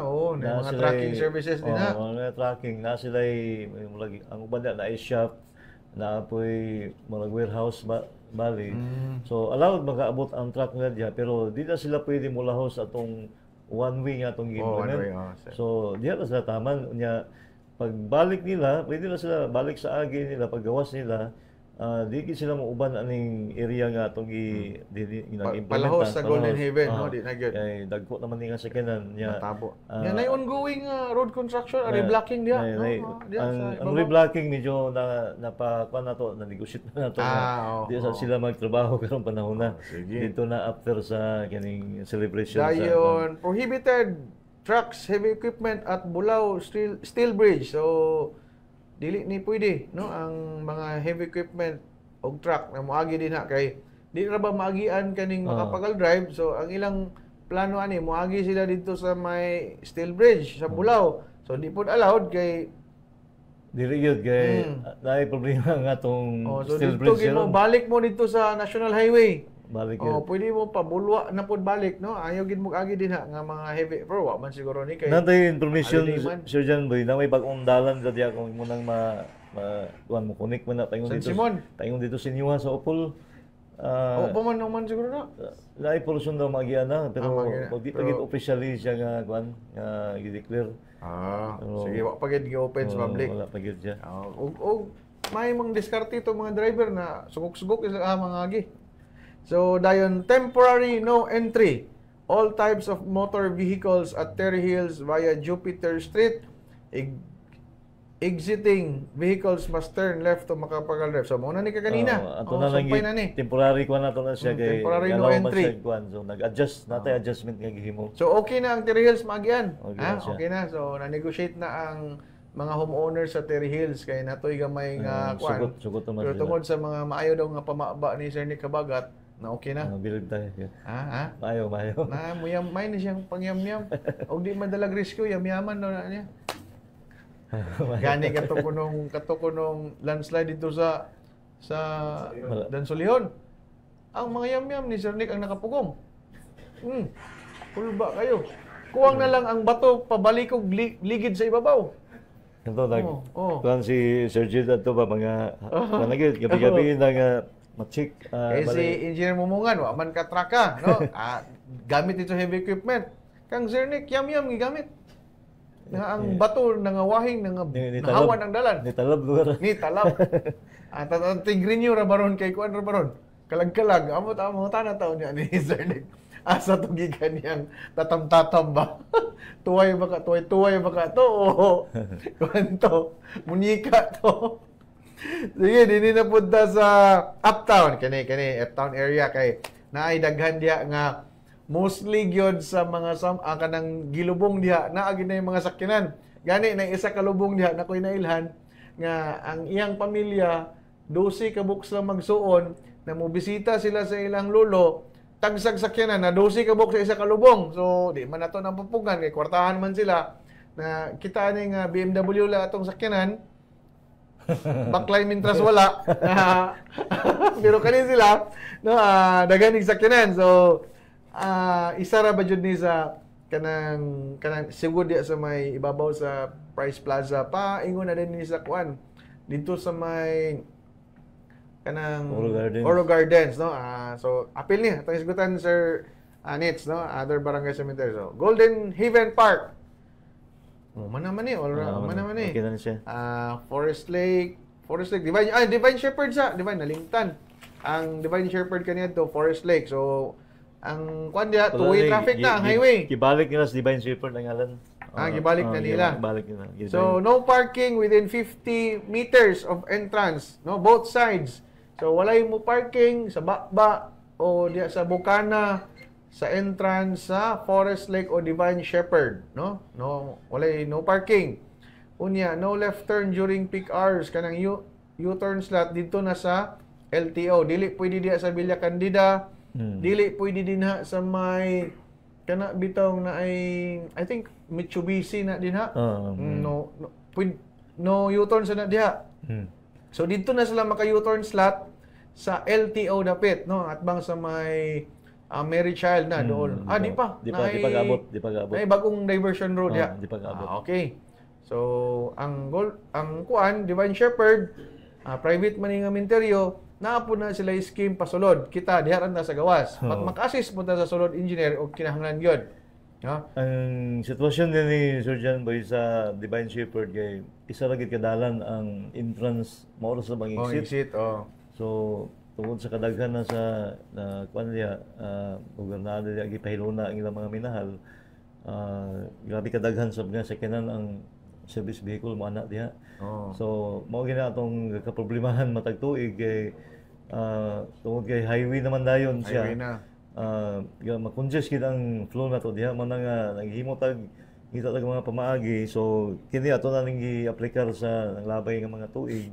Oo, na mga tracking services din na. Oo, mga tracking. Na sila yung ang uban na shop, na po mga warehouse ba, bali. So, allowed makaabot ang truck nila diya, pero di na sila pwede mulahos atong one way nga atong implement. So, diya na sila taman. Pagbalik nila, pwede na sila balik sa agi nila, paggawas nila, di sila mauban aning area nga itong i-implement. Palahos sa Golden Haven, no? Di na gyud. Kaya dagko naman nga sa kanan. Natabo. Yan ay ongoing road construction, reblocking diya. Ang reblocking medyo napakuan na to, na-negotiate na to. Di sila magtrabaho karong panahon na. Dito na after sa kining celebration. Dayon, prohibited trucks, heavy equipment at Bulao Steel Bridge. So, dili ni pwede, no, ang mga heavy equipment o truck na moagi din ha kay di ra ba maagian kaning makapagal drive. So ang ilang plano ani moagi sila dito sa may Steel Bridge sa Bulao. So di pod allowed kay dili gyud kay naay problema nga tong so Steel dito Bridge. So balik mo dito sa National Highway. Balik yun. Pwede mo pabulwa na pod balik, no? Ayaw gid mo agi din ha nga mga heavy, pero wa man siguro ni kay. Natay information Sir John Boy na may bagong dalan sa diya kung mo nang kuan mo connect man na tayon dito. Tayon dito sa Niwa sa Opol. Pa man siguro na. Lahi pollution daw magian na pero di pa gid officially siya nga kuan nga gi-declare. Sige, wa pa gid gi-open sa public. Wala pa gid siya. May mga diskarte to mga driver na sugok-sugok sila mga agi. So, dayon temporary no entry. All types of motor vehicles at Terry Hills via Jupiter Street. Exiting vehicles must turn left to Makapagal Drive. So, muna ni ka kanina. Ato na lang temporary kuan nato na siya kay temporary no entry. So, nag-adjust natay adjustment nga gihimo. So, okay na ang Terry Hills magian. Okay na. So, na-negotiate na ang mga homeowners sa Terry Hills kay natoy gamay nga kuan. Pero tungod sa mga maayo daw nga pamaba ni Sir Nick Kabagat, na okay na. Bilib tayo. Mayo. Na may ni siyang pangyamyam. Og di madalag risko yamyaman daw na niya. Gani kato kunong landslide dito sa Dansolihon. Ang mga yamyam ni Sir Nick ang nakapugong. Pulba kayo. Kuwang na lang ang bato pabalikog ligid sa ibabaw. Ito kuan si Sir Jid ato ba mga panagid gabi-gabi nga ma-check. Si Engineer Mumungan, wa man katraka, no? Gamit ito heavy equipment. Kang Sir Nick, yam-yam gigamit. Nga ang bato nangawahing nahawan ang dalan. Ni talab. At tigrin nyo rabaron kay kuan rabaron. Kalag-kalag. Amo tana taon niya ni Sir Nick. Asa to gikan yang tatam-tatam ba? Tuway ba ka to? Kuan to? Munika to? Sige, dini na punta sa uptown kani uptown area kay naay daghan diha nga mostly gyud sa mga kanang gilubong diha naa gyud na yung mga sakyanan. Gani na isa ka lubong diha na koy nailhan nga ang iyang pamilya 12 ka buks lang magsuon na mobisita sila sa ilang lolo tagsag sakyanan na 12 ka buks sa isa ka lubong. So di man nato nang pupugan kay kwartahan man sila na kita ni nga BMW la atong sakyanan. Baklay mintras wala. Pero kanin sila no daghanig sakyanan. So isa ra ba jud ni sa kanang siguro di sa may ibabaw sa Price Plaza pa ingon na din ni sa kuan dito sa may kanang Oro Gardens no. So apil ni atong isgutan Sir Nits no other barangay cemetery. So Golden Haven Park. Manaman ni Okay na siya. Forest Lake Divine Shepherd nalimtan. Ang Divine Shepherd kaniya to Forest Lake. So ang kuan dia two-way traffic na ang highway. Gibalik nila sa Divine Shepherd ang ngalan. Gibalik na nila. Gibalik nila. So no parking within 50 meters of entrance, no, both sides. So walay mo parking sa Bakba o diya sa Bukana sa entrance sa Forest Lake o Divine Shepherd, no? Walay no parking. Unya, no left turn during peak hours kanang U-turn slot dito na sa LTO. Dili pwede diha sa Villa Candida. Dili pwede din ha sa may kana bitaw na ay I think Mitsubishi na din ha. No U-turn sa na diha. So dito na sila maka U-turn slot sa LTO dapit, no? At bang sa may Mary Child na doon. Di pa. Di pa gaabot, di pa gaabot. May bagong diversion road ya. Di pa gaabot. Okay. So, ang kuan, Divine Shepherd, private maning minteryo, naapo na sila scheme pasulod. Kita diharan na sa gawas. Maka-assist mo ta sa sulod engineer o kinahanglan gyud. Ang sitwasyon din ni Sir John Boy sa Divine Shepherd kay isa ra gid kadalan ang entrance mao sa bang exit. So tungod sa kadaghan na sa kuan niya gobernador niya gipahiluna ang ilang mga minahal, grabe kadaghan sa mga sakyanan ang service vehicle mo anak diha. So mao gina atong kaproblemahan matag tuig kay tungod kay highway naman dayon siya. Highway na. Makongest gid ang flow na to diha man nga naghimo tag kita tag mga pamaagi, so kini ato na ning gi-aplikar sa naglabay nga mga tuig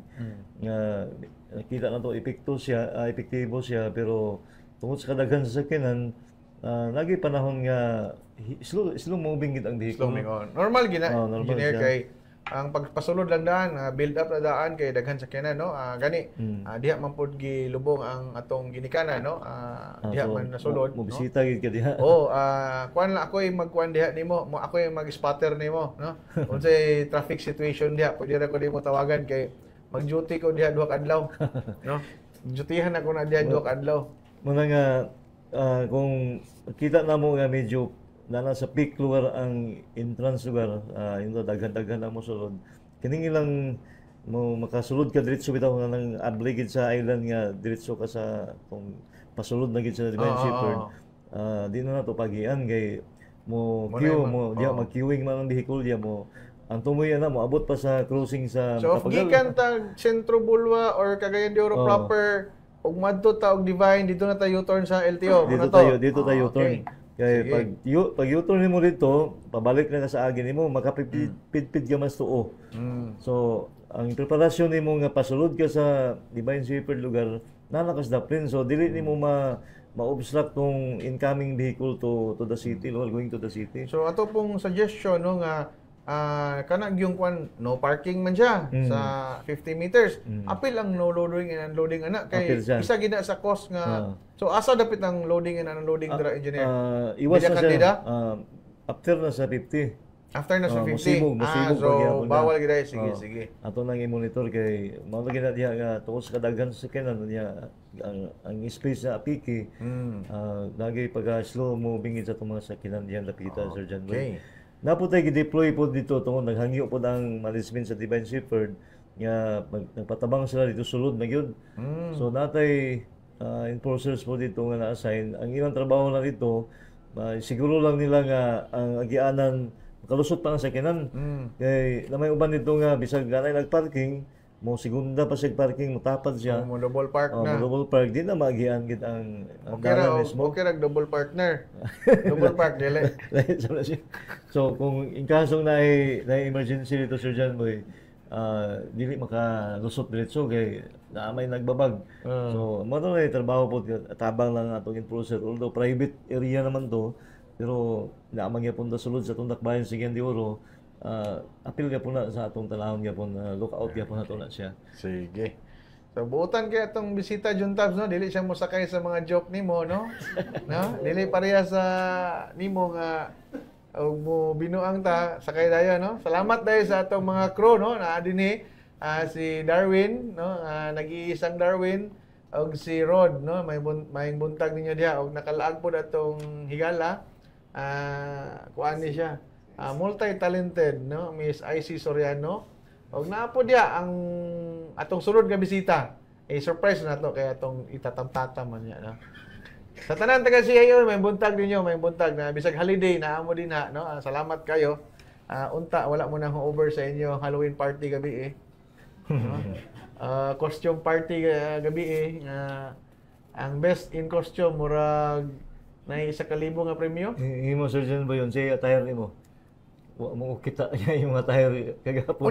nga nakita na to epektibo siya, pero tungod sa kadaghan sa sakyanan lagi panahon nga slow moving gid ang vehicle. Slow moving on. Normal gina engineer siya. kay ang pagpasulod lang daan, build up na daan kay daghan sakyanan, no? Gani diha man pud gilubong ang atong ginikanan, no? Diha man nasulod, no? Bisita gid ka diha. Kuan lang ako'y magkuan diha nimo, ako'y mag-spotter nimo, no? Unsay traffic situation diha, pwede ra ko nimo tawagan kay mag-duty ko diha duha ka adlaw, no? Dutihan ako na diha duha ka adlaw. Muna nga kung kita na mo nga medyo sa peak lugar ang entrance lugar, yung daghan-daghan na mo sulod. Kining ilang mo makasulod ka diretso bitaw nga nang abligid sa island nga diretso ka sa kung pasulod na gid sa Divine Shepherd. Di na to pagian kay mo queue mo diha mag-queuing man ang vehicle diha mo. Ang tumoy na mo abot pa sa crossing sa So gikan tag Centro Bulwa or Cagayan de Oro proper ug madto ta og Divine dito na tayo U-turn sa LTO. Dito tayo U-turn. Kaya pag U-turn mo dito, pabalik na sa agin nimo, makapipid ka mas tuo. So, ang preparasyon nimo nga pasulod ka sa Divine Shepherd lugar, nalakas daplin. So, dili nimo ma-obstruct tong incoming vehicle to the city, going to the city. So, ato pong suggestion no nga kana gyung kwan no parking man siya sa 50 meters. Apil ang no loading and unloading ana kay isa gid na sa cost nga. So asa dapit ang loading and unloading dira engineer? Iwas na siya. After na sa 50. After na sa 50. Masibog so bawal gid ay sige. Ato nang i-monitor kay mao lagi na diha nga tungod sa kadaghan sa sakyanan niya ang space sa apiki. Lagi pag slow moving sa itong mga sakyanan diyan lapita Sir John Boy. Naputay gi-deploy po dito tungod naghangyo po ang management sa Divine Shepherd nga nagpatabang sila dito sulod na gyud. So natay enforcers po dito nga na-assign. Ang ilang trabaho na dito, siguro lang nila nga ang agianan makalusot pa ang sakyanan. Kay may uban dito nga bisag ganay nagparking, mo segunda pa siya parking, matapad siya. Mo double park na. Double park di na maagian gid ang dala mismo. Okay ra double partner. Double park dili. So kung in kasong na emergency dito Sir John Boy, dili makalusot diretso kay naamay nagbabag. So mo to trabaho po tabang lang atong enforcer, although private area naman to, pero naamang gyapon ta sulod sa tundak bayan sa Cagayan de Oro. Apil ka po na sa atong talahon ka po na lookout ka po na ito na siya. Sige. So, buutan kaya itong bisita John Tabs, no? Dili siya mo sakay sa mga joke nimo, no? No? Dili pareha sa nimo nga mo binuang ta sakay dayo, no? Salamat dahil sa atong mga crew, no? Na dinhi si Darwin, no? Nag-iisang Darwin og si Rod, no? May buntag ninyo diha og nakalaag po atong higala. Kuan ni siya. Multi-talented, no? Miss IC Soriano. Og naa po diya ang atong sunod nga bisita. Surprise na to kaya atong itatam-tatam man niya, no? Sa tanan taga CIO, may buntag ninyo, may buntag na bisag holiday na amo din ha, no? Salamat kayo. Unta wala mo nang over sa inyo Halloween party gabi costume party gabi ang best in costume murag na 1,000 nga premyo. Imo Sir John ba yun? Say attire nimo. Wa mo kita niya yung attire kagahapon.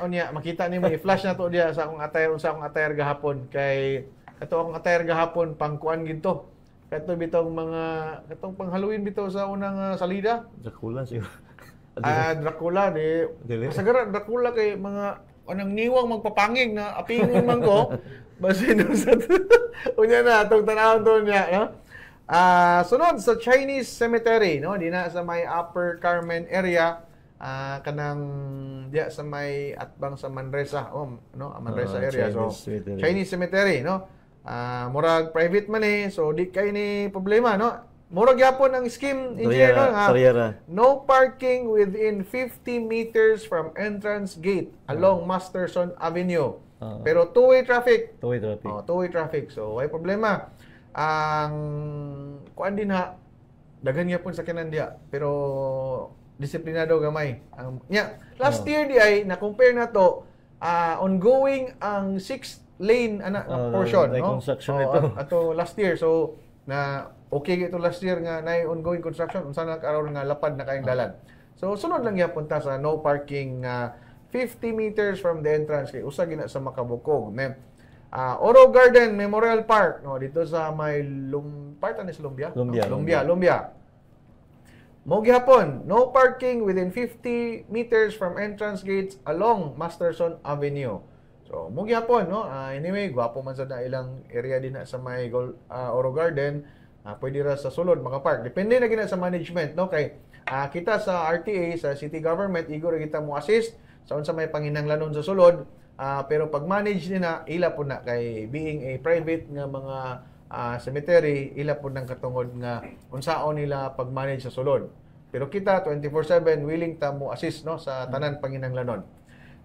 Unya makita nimo i-flash na to diya sa akong attire unsa akong attire gahapon kay kato akong attire gahapon pang kuan ginto. Kato bitong mga katong pang Halloween bitaw sa unang salida. Dracula siya. Dracula di. Sagara Dracula kay mga anang niwang magpapangig na apingon man ko. Basta no sa unya na atong tanawon to niya, no? Sunod sa Chinese Cemetery, no? Di na sa may Upper Carmen area, kanang diya sa may atbang sa Manresa, no? Manresa area. Chinese Cemetery, no? Murag private man so di kay ni problema, no? Murag yapon ang scheme engineer, no? No parking within 50 meters from entrance gate along Masterson Avenue. Pero two-way traffic. Two-way traffic. So, ay problema. Ang kuan din ha, daghan gyapon sa kinandiya, pero disiplinado gamay. Last year di ay na-compare na to, ongoing ang 6 lane portion, no? Construction ito. Ato last year. So, na okay ito last year nga na ongoing construction, unsa na karon nga lapad na kayong dalan. So, sunod lang gyapon ta sa no parking 50 meters from the entrance kay usa gina sa Makabukog. Oro Garden Memorial Park, no, dito sa may part ni Lumbia. Lumbia. Mo gihapon, no parking within 50 meters from entrance gates along Masterson Avenue. So mo gihapon, no. Anyway, gwapo man sa ilang area din sa may Oro Garden. Pwede ra sa sulod makapark. Depende na gina sa management, no, kay kita sa RTA sa city government igor kita mo assist sa unsa may panginahanglanon sa sulod, pero pag manage nila ila po na kay being a private nga mga cemetery, ila po nang katungod nga unsaon nila pag manage sa sulod. Pero kita 24/7 willing ta mo assist, no, sa tanan panginahanglanon.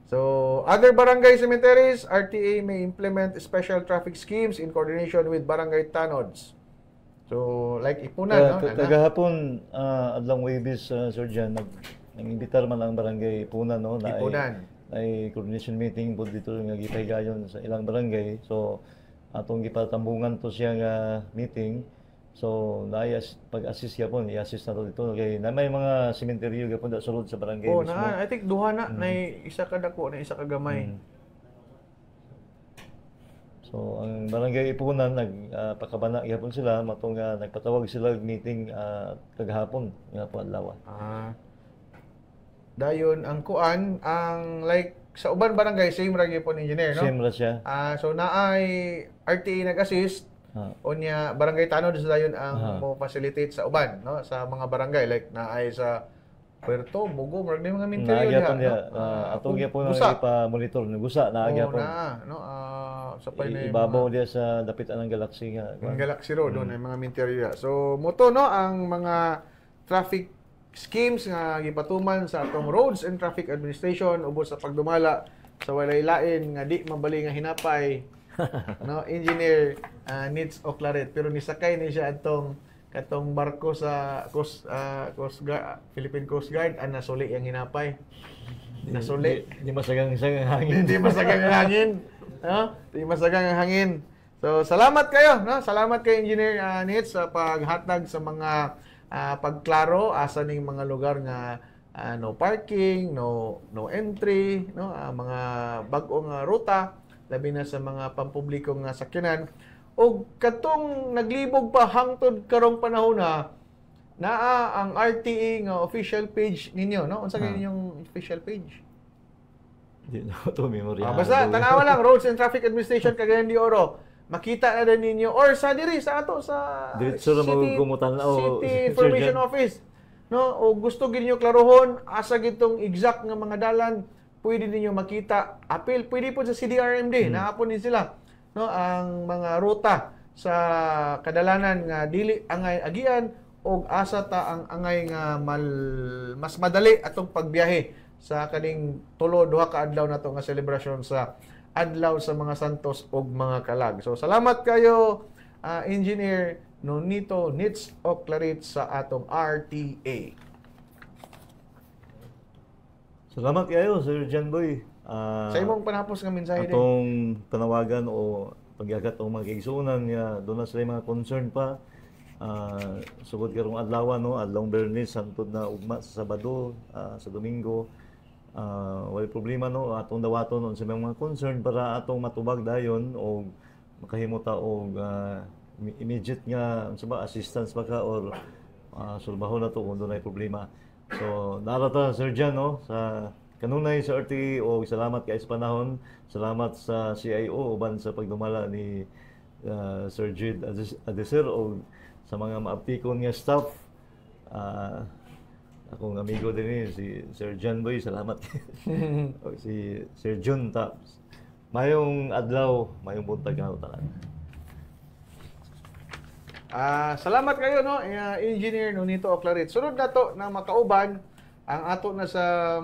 So other barangay cemeteries, RTA may implement special traffic schemes in coordination with barangay tanods. So like Ipunan, no, kagahapon adlang Webis, Sir Jan, nang-imbitar man ang barangay Ipunan, no, na ay coordination meeting po dito nga gipahigayon sa ilang barangay. So atong gipatambungan to siya nga meeting. So pag-assist yapon, i-assist na to dito kay na may mga sementeryo gyapon da sulod sa barangay mismo. I think duha na isa ka dako na isa ka gamay. So ang barangay Ipunan nagpakabana gyapon sila matong nagpatawag sila meeting kagahapon nga po adlaw. Dayon ang kuan, ang like sa uban barangay same ra gyapon engineer, no? Same ra siya. So naay RTA nag-assist unya barangay tanod sa dayon ang mo facilitate sa uban, no, sa mga barangay like naay sa Puerto Bugo murag ni mga minteryo diha. Atong gyapon ipa-monitor ng gusa na gyapon. No, sa pay na ibabaw dia sa dapitan ng Galaxy nga. Ang Galaxy Road doon ay mga minteryo. So moto, no, ang mga traffic schemes nga gipatuman sa atong Roads and Traffic Administration ubos sa pagdumala sa walay lain nga di mabali nga hinapay, no, engineer needs o claret pero nisakay ni siya katong barko sa Philippine Coast Guard ang nasuli ang hinapay. Nasuli. Di masagang hangin. Di masagang hangin. No? Di masagang hangin. So salamat kayo, no? Salamat kay Engineer Nitz sa paghatag sa mga pagklaro asa ning mga lugar nga no parking, no entry, no, mga bag-ong ruta labi na sa mga pampubliko nga sakyanan. O katong naglibog pa hangtod karong panahon naa ang RTA nga official page ninyo, no? Unsa kay ninyong official page? Di na to memorya. Basta tanawa lang Roads and Traffic Administration Cagayan de Oro. Makita na din ninyo or sa diri sa ato sa City Information Office, no, o gusto gid niyo klarohon asa gitong exact nga mga dalan pwede ninyo makita. Apil pwede po sa CDRMD naapon din sila, no, ang mga ruta sa kadalanan nga dili angay agian og asa ta ang angay nga mas madali atong pagbiyahe sa kaning duha ka adlaw nato nga selebrasyon sa adlaw sa mga santos ug mga kalag. So salamat kayo Engineer Nonito Nitz o Claret sa atong RTA. Salamat kayo Sir Jan Boy. Sa imong panapos nga mensahe din. Atong panawagan o pagyagat o mga kaigsuonan nga doon na sila mga concern pa. Sugod karong adlaw, no, adlawng Bernes hangtod na ugma sa Sabado, sa Domingo. Wala problema, no, atong dawaton sa mga concern para atong matubag dayon o makahimota og immediate nga assistance baka or sulbahon na to kung doon ay problema. So narata Sir Jan, no, sa kanunay sa RTA o salamat kay sa panahon, salamat sa CIO uban sa pagdumala ni Sir Jid Adeser o sa mga maaptikon nga staff. Akong amigo din si Sir John Boy, salamat. O si Sir Jun Taps. Mayong adlaw, mayong buntag na tanan. Salamat kayo, no, Engineer Nonito Oclarit. Sunod na to na makauban ang ato na sa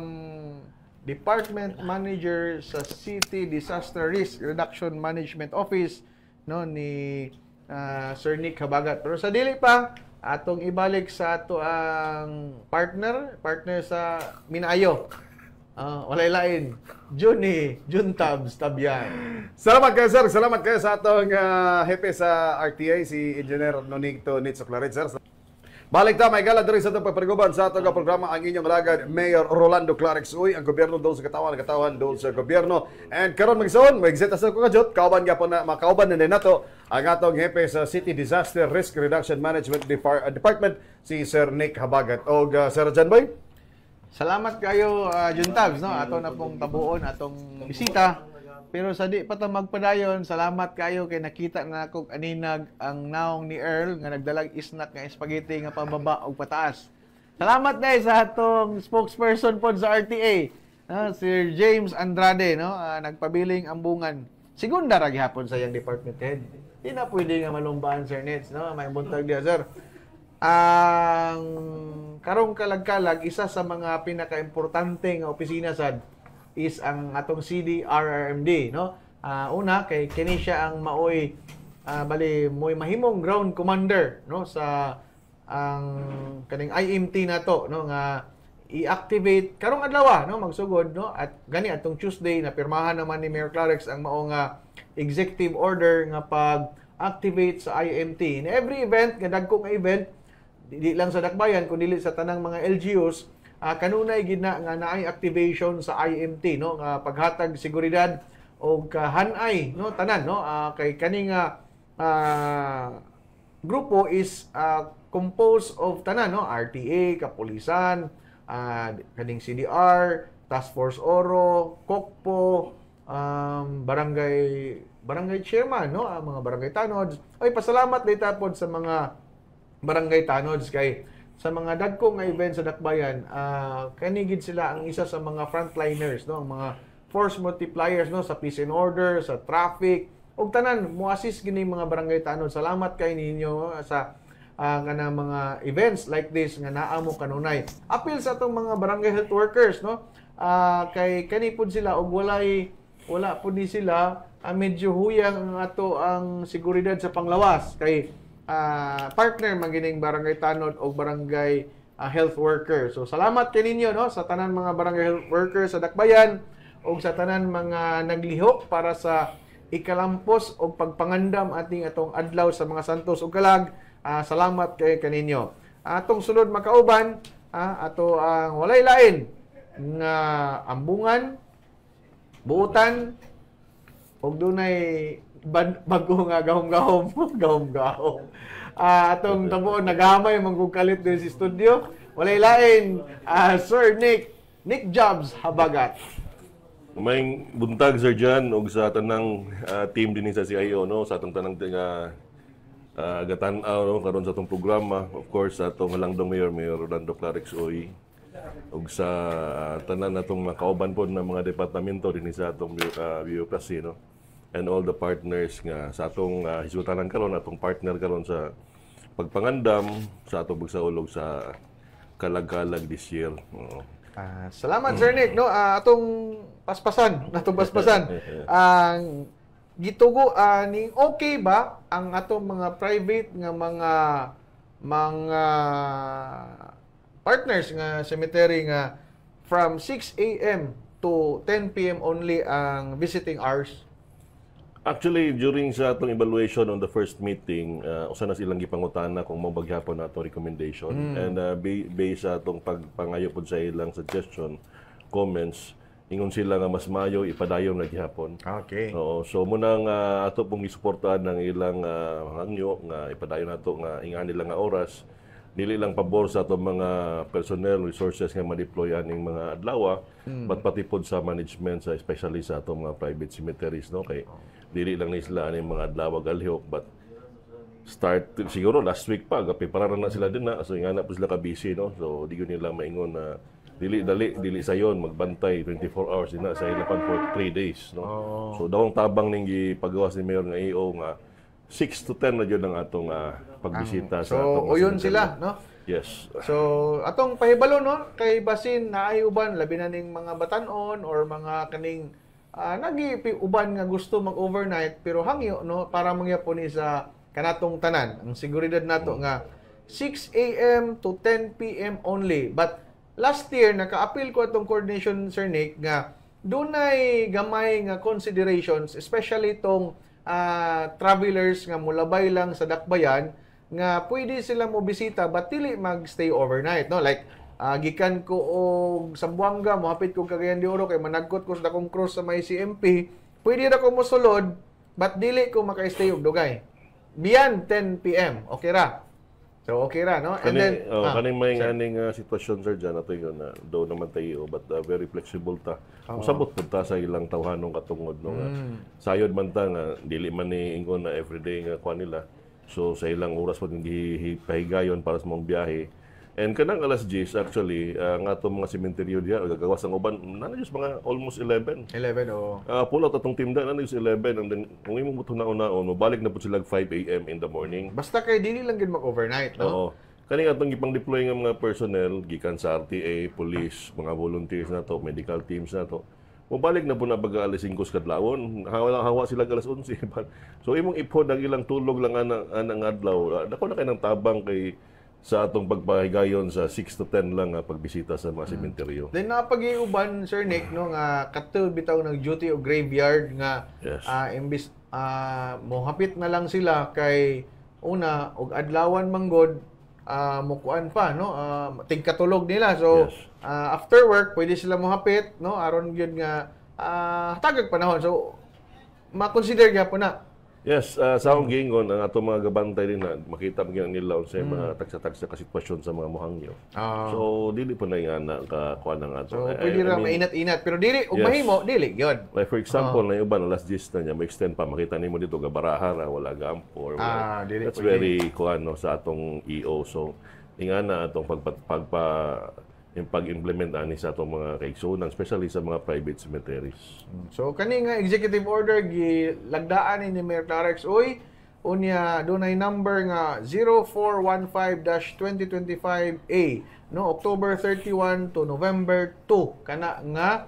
Department Manager sa City Disaster Risk Reduction Management Office, no, ni Sir Nick Habagat. Pero sa dili pa, atong ibalik sa ato ang partner sa Minayo. Walay lain. Jun Tabs Tabyan. Salamat kayo, sir. Salamat kayo sa atong hepe sa RTA, si Engineer Nonito Oclarit, sir. Balik ta, may gala diri sa itong pagpariguban sa atong programa ang inyong alagad, Mayor Rolando Clarix Uy, ang gobyerno doon sa katawan doon sa gobyerno. And karon magsaon, mag-exit sa kajot, kauban gyapon na makauban na nato ang atong hepe sa City Disaster Risk Reduction Management Department, si Sir Nick Habagat. O Sir Janboy? Salamat kayo, Juntabs, no? Ato na pong tabuon, atong bisita. Pero sa di pa ta magpadayon, salamat kayo kay nakita na ako aninag ang naong ni Earl nga nagdalag isnak nga spaghetti nga pababa og pataas. Salamat dai sa atong spokesperson pod sa RTA, Sir James Andrade, no? Nagpabiling ambungan. Segunda ra gihapon sa yang department head. Di na pwede nga malumbaan, Sir Nets, no? May buntag dia, sir. Ang karong kalag-kalag, isa sa mga pinaka-importante nga opisina sad is ang atong CDRRMD, no? Una kay kini siya ang maoy moy mahimong ground commander, no, sa ang kaning IMT nato, no, nga i-activate karong adlaw, no, magsugod, no, at gani atong Tuesday na pirmahan naman ni Mayor Clarix ang mao nga executive order nga pag-activate sa IMT. In every event, nga dagko nga event, di lang sa Dakbayan kundi sa tanang mga LGUs, kanunay gid na nga naay activation sa IMT, no, nga paghatag seguridad o hanay, no, tanan, no, kay kaning grupo is composed of tanan, no, RTA, kapulisan, kaning CDR, Task Force Oro, Kokpo, barangay chairman, no, mga barangay tanods. Ay pasalamat dito pod sa mga barangay tanods kay sa mga dagko nga event sa Dakbayan, kanigid sila ang isa sa mga frontliners, no, ang mga force multipliers, no, sa peace and order, sa traffic, ug tanan mo assist gini mga barangay tanod. Salamat kay ninyo sa nga mga events like this nga naa mo kanunay. Apil sa atong mga barangay health workers, no, kay kani pud sila og wala pud ni sila medyo huyang ang ato ang seguridad sa panglawas kay partner magining barangay tanod o barangay health worker. So salamat kay ninyo, no, sa tanan mga barangay health workers sa Dakbayan o sa tanan mga naglihok para sa ikalampos o pagpangandam ating atong adlaw sa mga santos o kalag. Salamat kay kaninyo. Atong sunod makauban, ato ang walay lain nga ambungan, buutan og dunay bago nga gahom-gahom. Atong tabuon naghamay manggugkalit din sa studio. Walay lain, Sir Nick Jobs Habagat. May buntag, Sir Jan, og sa tanang team din sa CIO, no, sa atong tanang gatan-aw, no, karon sa atong programa, of course sa atong halangdong Mayor Rolando Clarix Uy, og sa tanan natong makauban pod ng mga departamento din sa atong bureaucracy, no, and all the partners nga sa atong hisutanan karon, atong partner karon sa pagpangandam sa atong pagsaulog sa kalag-kalag this year. Salamat, Sir Nick, no, atong paspasan. Ang gitugo ni okay ba ang atong mga private nga mga partners nga cemetery nga from 6 a.m. to 10 p.m. only ang visiting hours? Actually, during sa atong evaluation on the first meeting, usa na silang gipangutana kung mabagyapon na atong recommendation. And based sa atong pagpangayo pod sa ilang suggestion, comments, ingon sila nga mas maayo ipadayon na gihapon. Okay. So munang ato pong isuportahan ng ilang hangyo nga ipadayon nato nga ingan nila nga oras dili lang pabor sa atong mga personnel resources nga ma-deploy aning mga adlaw, but pati pod sa management, sa especially sa atong mga private cemeteries, no, kay dili lang ni sila aning mga adlaw galihok, but start siguro last week pa gapi para na sila din na, so nga na po sila ka busy, no, so di gyud nila maingon na dili sayon magbantay 24 hours din na sa ilapan for 3 days, no. So dawong tabang ning gipagawas ni Mayor nga EO nga 6 to 10 na jud ang atong pagbisita sa atong uyon sila, no? Yes. So atong pahibalo, no, kay basin naay uban labi na ning mga batan-on or mga kaning uban nga gusto mag-overnight pero hangyo, no, para mangyapon ni sa kanatong tanan. Ang seguridad nato nga 6 a.m. to 10 p.m. only. But last year naka-appeal ko atong coordination, Sir Nick, nga dunay gamay nga considerations, especially tong travelers nga mulabay lang sa dakbayan nga pwede sila mo bisita but dili magstay overnight, no, like gikan ko og Zamboanga, mohapit ko Cagayan de Oro kay managkot ko sa dakong cross sa may CMP, pwede ra ko mosulod but dili ko maka-stay og dugay beyond 10 p.m. okay ra. So okay ra, no? And then kaning may aning sitwasyon, sir, dyan ato yun na do naman tayo but very flexible ta. Usabot pud ta sa ilang tawhanong katungod, no. Sayod man ta nga dili man ni ingon na everyday nga kuan nila. So sa ilang oras pud hindi pahigayon para sa mong biyahe. And kanang alas 10 actually nga atong mga sementeryo diha gagawas ang uban nana just mga almost 11. Pull out atong team da nana just 11, and then kung imong buto na una mabalik na pud sila 5 a.m. in the morning. Basta kay dili lang gid mag-overnight, no? Oo. Kani atong gipang-deploy nga mga personnel gikan sa RTA, police, mga volunteers na to, medical teams na to. Mabalik na po na baga alas 5 kadlawon, hawa sila alas 11. So imong ipod ang ilang tulog lang anang adlaw. Dako na kay nang tabang kay sa atong pagpahigayon sa 6 to 10 lang pagbisita sa mga sementeryo. Then napag-iuban, Sir Nick, no, nga katul bitaw ng duty o graveyard nga imbis mohapit na lang sila kay una og adlawan manggod mukuan pa, no, tigkatulog nila. So after work pwede sila mohapit, no, aron gyud nga hatagag panahon. So ma-consider gyapon na. Yes, sa akong giingon ang atong mga gabantay din na makita mo nila sa mga tagsa-tagsa ka sitwasyon sa mga muhangyo. So dili po na nga ka kuan ang ato. So pwede ra mainat-inat pero dili ug mahimo dili gyud. Like for example, na uban alas 10 na niya, may extend pa makita nimo dito ga baraha ra wala gampo or that's very kuan, no, sa atong EO. So ingana atong yung pag-implement ani sa atong mga kaigsunan, especially sa mga private cemeteries. So kani nga executive order gilagdaan ni Mayor Clarix Uy unya dunay number nga 0415-2025A, no, October 31 to November 2 kana nga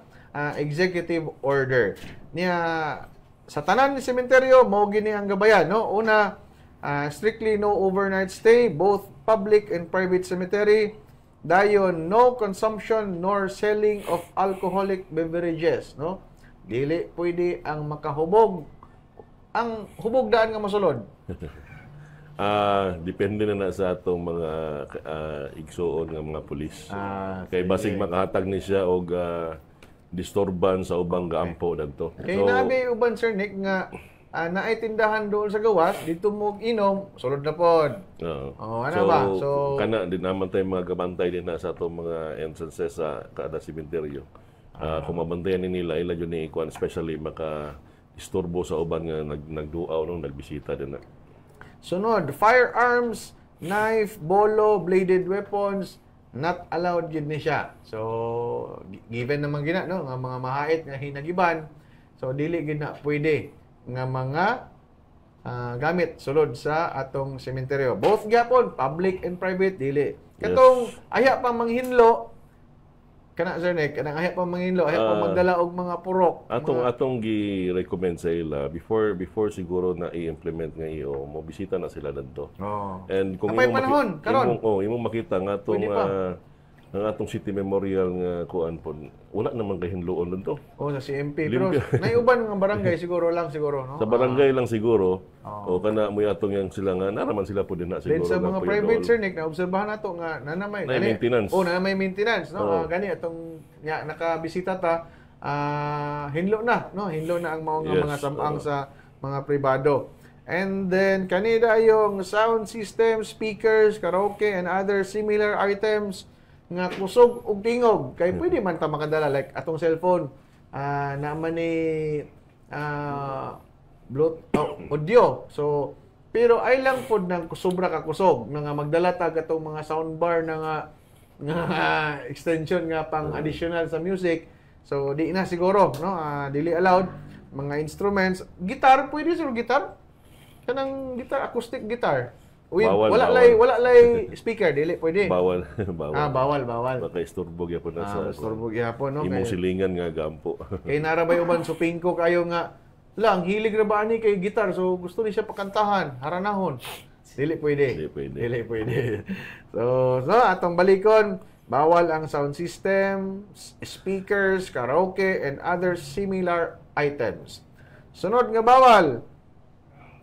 executive order niya sa tanan ni sementeryo mao gini ang gabayan, no. Una, strictly no overnight stay both public and private cemetery. Dayon, no consumption nor selling of alcoholic beverages, no? Dili pwede ang makahubog. Ang hubog daan nga mosulod. Depende na sa atong mga igsuon nga mga pulis. Kay basig makahatag ni siya og disturban sa ubang gaampo dadto. Kay nabi uban, Sir Nick, nga naay tindahan doon sa gawas, dito mo inom, sulod na pod. Ano ba? So kana din naman tay mga gabantay din na sa atong mga entrances sa kada sementeryo. Kung mabantayan nila ila jud ni ikuan, especially maka istorbo sa uban nga nagduaw nung nagbisita din na. Sunod, firearms, knife, bolo, bladed weapons, not allowed yun ni siya. So given naman gina, no, nga mga mahait nga hinagiban, so dili gid na pwede nga mga gamit sulod sa atong sementeryo. Both gyapon, public and private, dili. Katong aya pa manghinlo, kana, Sir Nick, kanang aya pa manghinlo, aya pa magdala og mga purok. Atong gi-recommend sa ila before siguro na i-implement nga iyo, mo bisita na sila dadto. And kung imong makita nga atong ang atong City Memorial nga kuan po, wala naman kay hinloon dito. Sa CMP. Pero naiuban nga barangay siguro, no? Sa barangay lang siguro. O kana mo atong yang sila nga naraman sila po din na siguro. Then sa mga private, Sir Nick, na-obserbahan nato nga nanamay maintenance. May maintenance, no? Gani atong nakabisita ta, hinlo na, no? Hinlo na ang mga samang sa mga pribado. And then kanida yung sound system, speakers, karaoke, and other similar items nga kusog ug tingog. Kay pwede man ta makadala like atong cellphone naman ni Bluetooth audio. So pero ay lang pod nang sobra ka kusog nga magdala tag atong mga soundbar na nga extension nga pang additional sa music. So di na siguro no dili allowed mga instruments. Gitar pwede sur gitar. Kanang gitar, acoustic guitar. Wala lay speaker, dili pwede. Bawal. Bawal. Baka isturbo gyapon na sa. Isturbo gyapon no. Imong silingan nga gampo. Kay narabay uban suping ko kayo nga lang hilig ra ba ani kay gitar so gusto ni siya pakantahan, haranahon. Dili pwede. So atong balikon, bawal ang sound system, speakers, karaoke, and other similar items. Sunod nga bawal,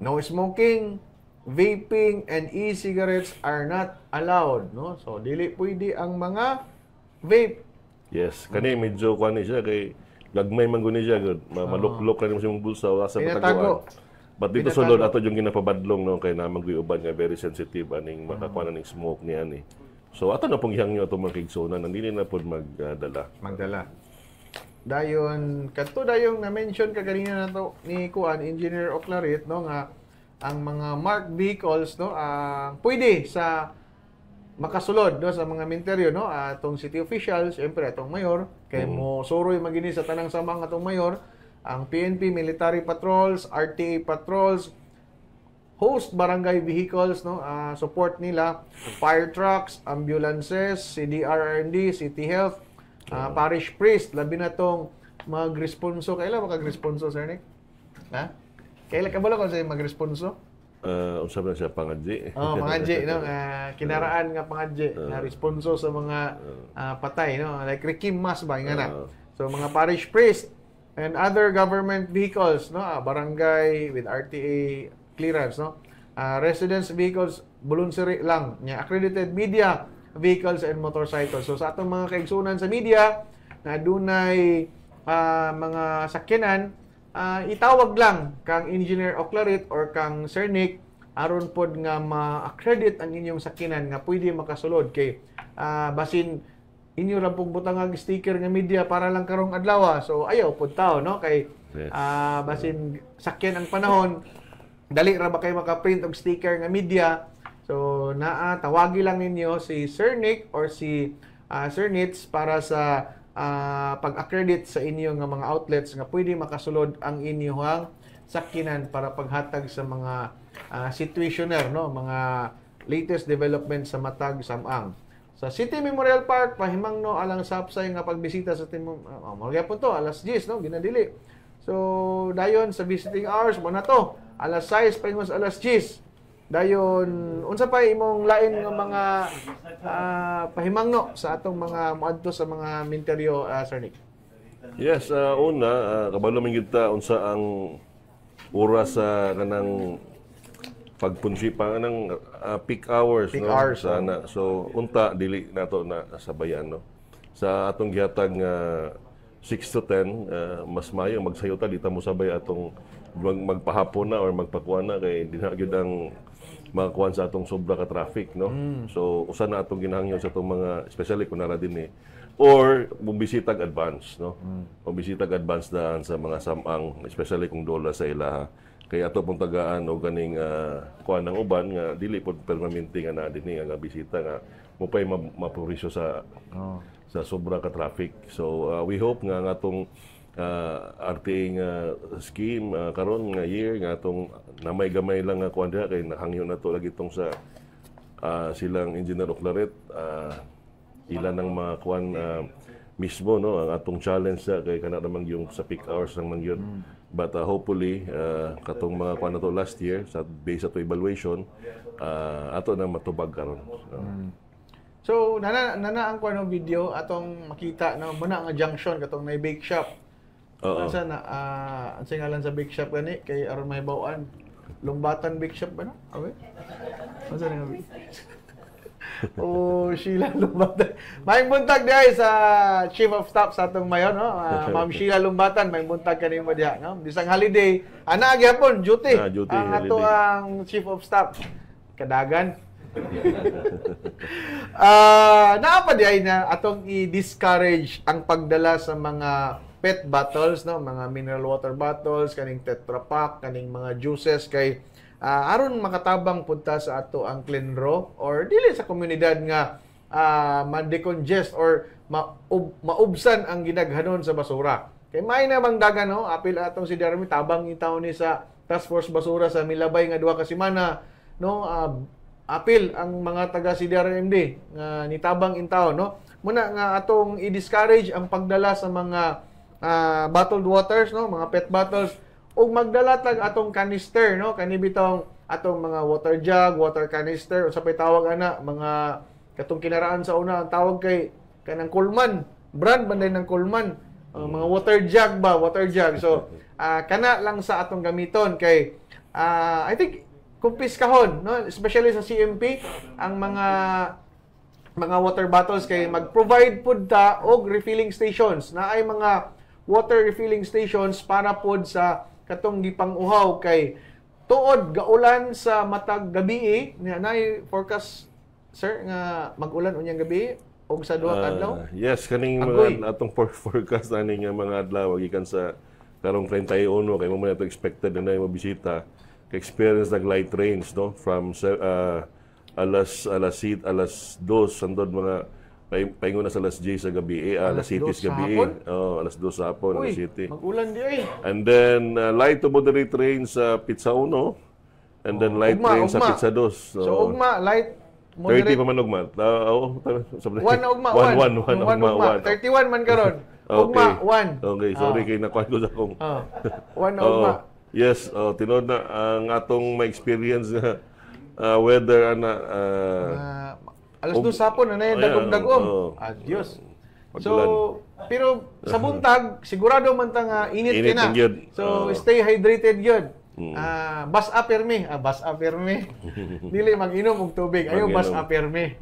no smoking, vaping, and e-cigarettes are not allowed, no? So dili pwede ang mga vape. Yes, kani medyo kuan ni siya kay gagmay man guni siya gud. Maluklok kani mo sa imong bulsa wala sa pataguan. But dito sulod ato yung ginapabadlong no kay namang uban nga very sensitive aning makakuan ning smoke niya ni. So ato na pong ihangyo ato mga kigsunan nandili na pod magdala. Dayon kadto dayong na-mention kaganina nato ni kuan Engineer Oclarit no nga ang mga marked vehicles no pwede sa makasulod no sa mga menteryo no atong city officials, syempre atong mayor kay mo suroy magini sa tanang samang atong mayor, ang PNP military patrols, RTA patrols, host barangay vehicles no support nila, fire trucks, ambulances, CDR&D, City Health, parish priest, labi na tong magresponso. Kailan makagresponso, Sir Nick? Ha? Kailan ka ba lang kung sa'yo magresponso? Usap na siya, pangadji. Pangadji, no? Kinaraan nga pangadji, na responso sa mga patay, no? Like Rikim Mas ba, nga na. So, mga parish priest and other government vehicles, no? Barangay with RTA clearance, no? Residence vehicles, voluntary lang. Accredited media vehicles and motorcycles. So sa atong mga kaigsunan sa media na dunay mga sakyanan, itawag lang kang Engineer Oclarit or kang Sir Nick aron pod nga ma-accredit ang inyong sakyanan nga pwede makasulod kay basin inyo ra pong butangag sticker nga media para lang karong adlaw. So ayaw pod tao no kay basin sakyan ang panahon dali ra ba kay maka-print og sticker nga media. So, tawagi lang ninyo si Sir Nick or si Sir Nitz para sa pag-accredit sa inyo nga mga outlets nga pwede makasulod ang inyong sakyanan para paghatag sa mga situationer, no? Mga latest development sa matag samang. Sa City Memorial Park, pahimangno alang sapsay nga pagbisita sa magyapon to, alas 10, no? Ginadili. So, dayon sa visiting hours, mo na to, alas 6, pahingos alas 10. Dayon unsa pa imong lain nga mga pahimangno sa atong mga moadto sa mga menteryo, Sir Nick? Yes, una kabalo man kita unsa ang oras sa kanang pagpunsi pa kanang peak hours peak no hours, sana. So unta dili nato na sabayan no. Sa atong gihatag nga 6 to 10 mas maayo magsayuta di ta mo sabay atong magpahapon na or magpakuan na kay di na gyud ang makakuan sa atong sobra ka traffic no. So usa na atong ginahangyo sa atong mga especially kun nara din or bumbisitag advance no. Bumbisitag advance daan sa mga samang especially kung dola sa ilaha. Kay ato pong tagaan o ganing kuan ng uban nga dili pod permanente nga na dinhi nga bisita nga mo pay mapurisyo sa sa sobra ka traffic. So we hope nga atong RTA nga scheme karon nga year nga atong namay gamay lang nga kuan diha kay nahangyo na to lagi tong sa silang Engineer Oclarit ilan ang mga kuan mismo no ang atong challenge sa kay kana namang yung sa peak hours lang man yun. But hopefully katong mga kuan na to last year sa base ato evaluation ato na matubag karon. So nana ang kuan ng video atong makita no muna nga junction katong may bake shop. Unsa na ang singalan sa bake shop gani kay aron may bawaan. Lumbatan bake shop ba na? Okay. Unsa nga Sheila Lumbatan. Maayong buntag diay sa Chief of Staff sa atong mayon, no? Ma'am Sheila Lumbatan, maayong buntag kanimo diha, no? Bisang holiday, ana gyapon duty. Duty, Ang ato holiday. ang Chief of Staff kadagan. Naa pa diay na atong i-discourage ang pagdala sa mga pet bottles, no, mga mineral water bottles, kaning Tetra Pak, kaning mga juices kay aron makatabang punta sa ato ang Cleanro or dili sa komunidad nga ma-decongest or maubsan ang ginaghanon sa basura. Kay may namang dagan, no, apil atong si Jeremy tabang itaw ni sa Task Force Basura sa Milabay nga duha ka semana, no, apil ang mga taga CDRMD nga nitabang intaw, no, muna nga atong i-discourage ang pagdala sa mga bottled waters, no, mga pet bottles, ug magdala tag atong canister, no, kani bitong atong mga water jug, water canister, usa pay tawag ana, mga katong kinaraan sa una ang tawag kay kanang Coleman, brand banday ng Coleman, mga water jug ba, water jug. So kana lang sa atong gamiton kay I think kumpiskahon, no, especially sa CMP ang mga water bottles kay mag-provide pud ta og refilling stations na ay mga water refilling stations para pod sa katong gipang-uhaw kay tuod gaulan sa matag gabi na forecast sir nga mag-ulan unyang gabi og sa duha ka adlaw. Yes, kaning Agoy. mga atong forecast ani nga mga adlaw gikan sa karong 31 kay mo man ato expected na mabisita kay experience nag light rains, no, from alas 2 sandod mga paingon na sa alas 10 sa gabi, alas 7 sa gabi. Alas 2 sa hapon, alas 7. Mag-ulan di ay. And then light to moderate rain sa Pizza 1 and then light rain sa Pizza 2. So ugma light 30 moderate pa man ugma. one ugma. 31 man karon. Ugma 1. Okay, sorry kay nakuha ko sa akong. One ugma. Yes, tinod na ang atong ma-experience nga weather ana alas 2 sapon na yan, dagom-dagom. Adios. So, pero sa buntag, sigurado man ta nga init ka na. So, stay hydrated yun. Bas aperme. Bas aperme. Dili mag-inom og tubig. Ayaw bas aperme.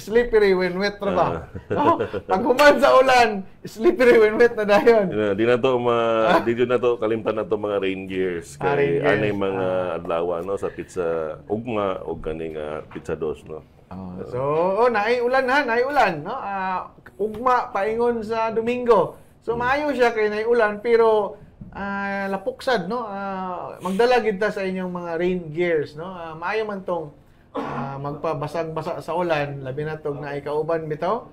Slippery when wet ra ba? Pag human sa ulan, slippery when wet na dayon. Di na to kalimtan na to mga rain gears kay anay mga adlaw no sa pizza ugma og kaning Pizza 2 no. Naay ulan, no? Ugma paingon sa Domingo. So maayo siya kay naay ulan pero lapuksad, no? Magdala gid ta sa inyong mga rain gears, no? Maayo man tong magpabasag-basa sa ulan, labi na tong naay kauban bitaw.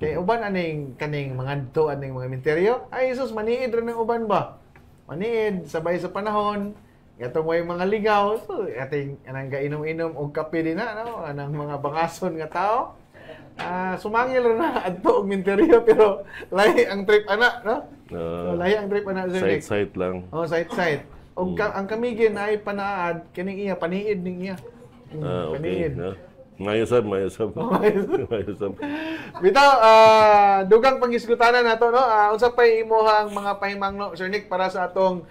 Kay uban aning kaning mga adto aning mga minteryo. Ay sus maniid ra ng uban ba? Maniid sabay sa panahon. Gatong way mga ligaw, so ating anang gainom-inom og kape din na, no? Anang mga bangason nga tao. Sumangil na adto og minteryo pero lahi ang trip ana, no? Lahi ang trip ana sa site lang. Site. Og ang kamigin ay panaad kining iya paniid ning iya. Okay. Mayosab. Bitaw, dugang pangisgutanan nato, no? Unsa pay imong mga pahimangno Sir Nick para sa atong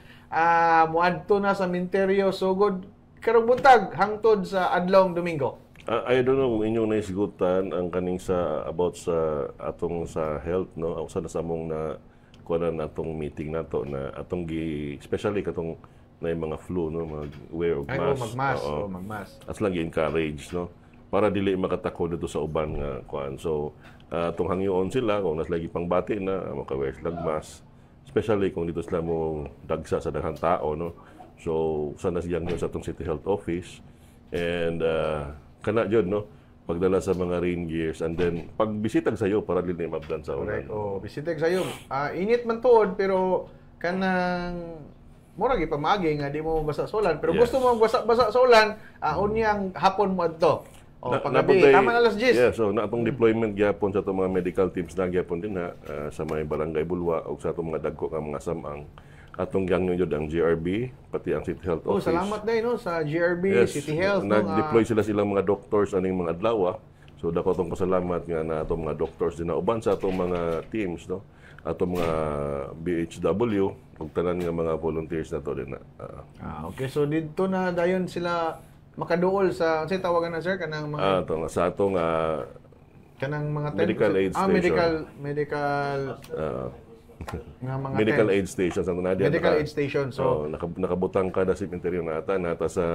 muadto na sa minteryo sugod karong buntag hangtod sa adlong Domingo. I don't know kung inyong naisgutan ang kaning sa about sa atong sa health, no, usa na sa among na kuan atong meeting nato na atong especially katong na mga flu, no, mag-wear og mask. Magmask. As lang gi-encourage, no, para dili makatako dito sa uban nga kuan. So atong hangyoon sila kung nas lagi pang bati na maka-wear sila mask. Especially kung dito sila mo dagsa sa daghang tao, no. So sana siyang sa atong City Health Office and kana jud, no, pagdala sa mga rain gears and then pagbisitag sayo para dili mabdan sa ulan. Correct. Bisitag sayo. Init man tuod pero kanang mura gi pamagi nga di mo basa sa ulan pero gusto mo basa sa ulan, unyang hapon mo adto. Paggabi, tama na alas 10. Yeah, so na atong deployment gyapon sa atong mga medical teams na gyapon din na sa mga barangay Bulwa o sa atong mga dagko nga mga samang atong gangyo jud ang GRB pati ang City Health Office. Salamat din, no, sa GRB, City Health. Nag-deploy sila silang mga doctors aning mga adlaw. So dako atong pasalamat nga na atong mga doctors din na uban sa atong mga teams, no. Atong mga BHW ug tanan nga mga volunteers na to din na. Okay, so dito na dayon sila makaduol sa unsay tawagan na sir kanang mga sa atong kanang mga medical aid station. medical nga mga medical aid stations ang nadia. Medical aid station. So nakabutang kada cemetery nata sa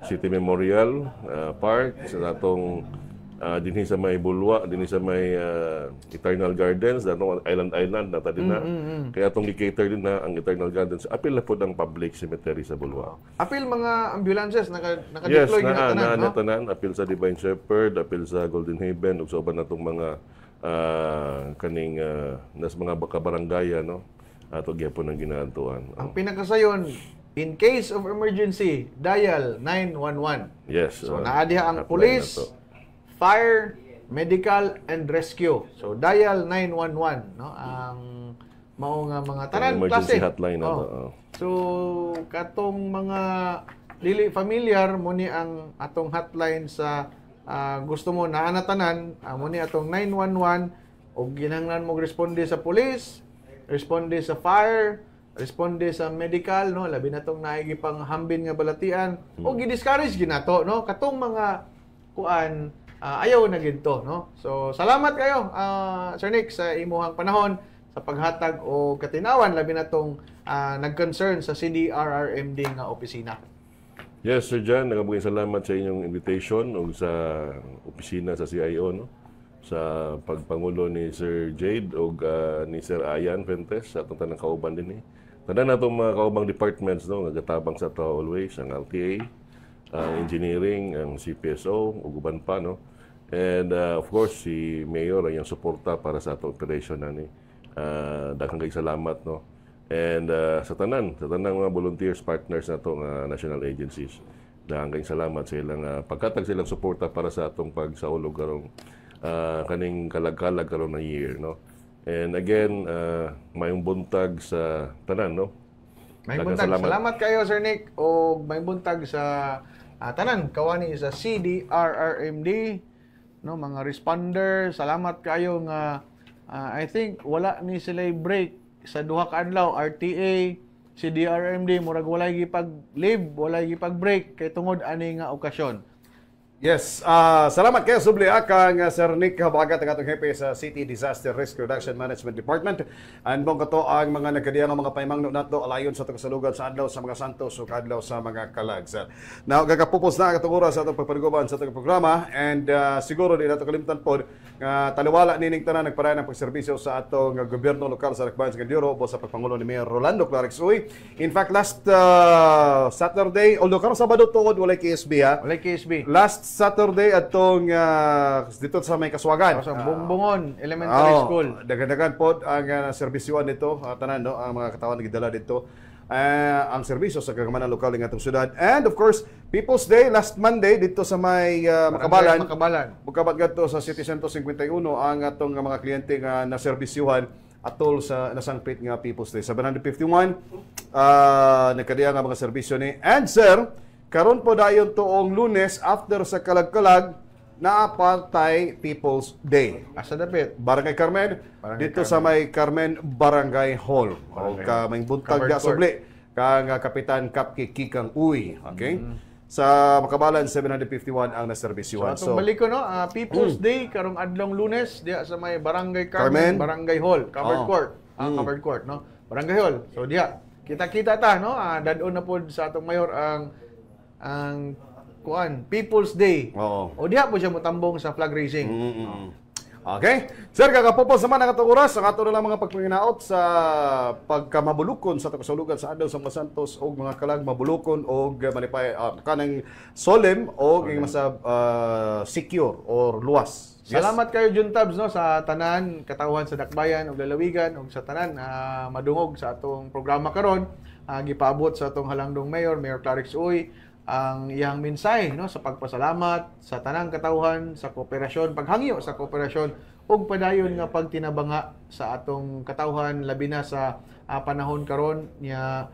City Memorial Park sa atong dinhi sa may Bulwa, dinhi sa may Eternal Gardens, datong Island nata din na. Kaya atong gi-cater din na ang Eternal Gardens. Apil na po ang public cemetery sa Bulwa. Apil mga ambulances naka-deploy yes, na tanan. Apil sa Divine Shepherd, apil sa Golden Haven, ug sa uban natong mga kaning nas mga kabarangaya, no? Ato gyapon ang ginaantuan. Ang pinakasayon, in case of emergency, dial 911. Yes. So naadiha ang police, fire, medical, and rescue. So dial 911, no? Ang mao nga mga tanan emergency klase. Hotline So katong mga dili familiar mo ni ang atong hotline sa gusto mo na anatanan, mo ni atong 911 og ginahanglan mo responde sa police, responde sa fire, responde sa medical, no, labi na tong naigi pang hambin nga balatian o gi-discourage ginato, no, katong mga kuan ayaw na ginto, no. So salamat kayo Sir Nick sa imuhang panahon sa paghatag o katinawan labi na tong nag-concern sa CDRRMD nga opisina. Yes, Sir John, nagabugay salamat sa inyong invitation o sa opisina sa CIO, no? Sa pagpangulo ni Sir Jade o ni Sir Ayan Fuentes sa atong tanang kauban din. Tanan natong mga kaubang departments, no, nagatabang sa to always ang LTA, ang engineering, ang CPSO ug uban pa, no. And of course si Mayor ang iyang suporta para sa atong operation nani. Daghang kay salamat, no. And sa tanan mga volunteers partners nato nga national agencies, daghang salamat sa ilang pagkatag silang suporta para sa atong pagsaulog karong kaning kalag-kalag karon na year, no. And again, mayong buntag sa tanan, no. Mayong buntag. Salamat kayo Sir Nick o mayong buntag sa tanan kawani sa CDRRMD, no, mga responder. Salamat kayo nga I think wala ni sila break sa duha ka adlaw. RTA, CDRMD murag walay gipag-leave, walay gipag-break kay tungod ani nga okasyon. Yes, salamat kayo subli kang Sir Nick Habagat ang atong hepe sa City Disaster Risk Reduction Management Department. And bong kato ang mga nagkadiyan ng mga paimangno nato alayon sa kasalugan sa adlaw sa mga santos o adlaw sa mga kalag. Now gagapupos na katong oras sa atong pagpanuguban sa atong programa, and siguro di nato kalimtan pod nga taliwala nining tanan nagpadayon ng pagserbisyo sa atong gobyerno lokal sa Lakbayan sa Gandiro o sa pagpangulo ni Mayor Rolando Clarix Uy. In fact, last Saturday, although karong Sabado tuod walay KSB Walay KSB. Last Saturday atong dito sa may Kaswagan. Sa Bungbungon Elementary School. Daghan-daghan pod ang serbisyoan dito, tanan, no, ang mga katawan gidala dito. Ang serbisyo sa kagamanan lokal ng atong syudad. And of course, People's Day last Monday dito sa may Makabalan. Bukabat gadto sa City Center 51 ang atong mga kliyente nga naserbisyuhan atol sa nasangpit nga People's Day. 751 nagkadiya nga mga serbisyo ni. And sir, karon po dayon tuong Lunes after sa Kalag-Kalag naapatay People's Day. Asa dapit? Barangay Carmen, dito sa may Carmen Barangay Hall. O ka may buntag da subli kang Kapitan Kapki Kikang Uy. Okay? Sa Makabalan 751 ang naserbisyuhan. So balik ko, no, People's Day karong adlong Lunes diya sa may Barangay Carmen Barangay Hall, covered court. Covered court, no. Barangay Hall. So diya kita-kita ta, no. Dadon na pod sa atong mayor ang kuan People's Day. Oo. O diha po siya motambong sa flag raising. Okay. Sir, kakapupos naman ang atong oras. Ang ato na lang mga pagpanginaot sa pagkamabulukon sa kasulugan sa adlaw sa mga santos o mga kalag mabulukon o malipay kanang solemn o masab secure or luwas. Yes. Salamat kayo Juntabs, no, sa tanan katawhan sa Dakbayan ug lalawigan ug sa tanan madungog sa atong programa karon. Gipaabot sa atong halangdong Mayor Clarix Uy ang iyang mensahe, no, sa pagpasalamat sa tanang katawhan sa kooperasyon, paghangyo sa kooperasyon ug padayon nga pagtinabanga sa atong katawhan labi na sa panahon karon niya.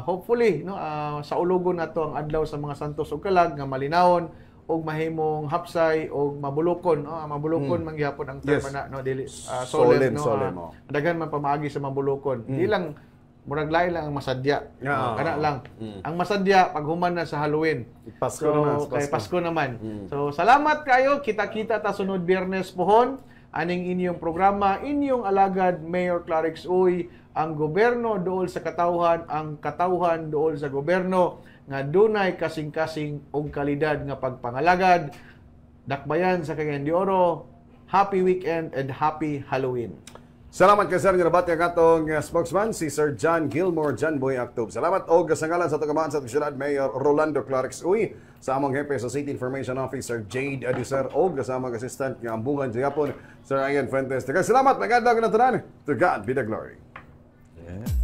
Hopefully, no, sa ulogon nato ang adlaw sa mga santos ug kalag nga malinawon og mahimong hapsay og mabulokon, no, mabulokon man gyapon ang term na, no, dili solemn, no. Daghan man pamaagi sa mabulokon. Di lang murag lain lang ang masadya. Kana lang. Mm. Ang masadya pag human na sa Halloween. Pasko naman, So, kay Pasko naman. So, salamat kayo. Kita-kita ta sunod Biyernes pohon. Aning inyong programa, inyong alagad Mayor Clarix Uy, ang gobyerno dool sa katawhan, ang katawhan dool sa gobyerno nga dunay kasing-kasing og kalidad nga pagpangalagad. Dakbayan sa Cagayan de Oro. Happy weekend and happy Halloween. Salamat kay Sir Nirabati ang atong spokesman, si Sir John Gilmore Janboy Actob. Salamat og kasangalan sa tugamaan sa syudad Mayor Rolando Clarix Uy, sa among hepe sa City Information Officer Jade Aduser og kasama assistant nga ambungan sa Yapon, Sir Ian Fuentes. Salamat, magandang tanan. To God be the glory. Yeah.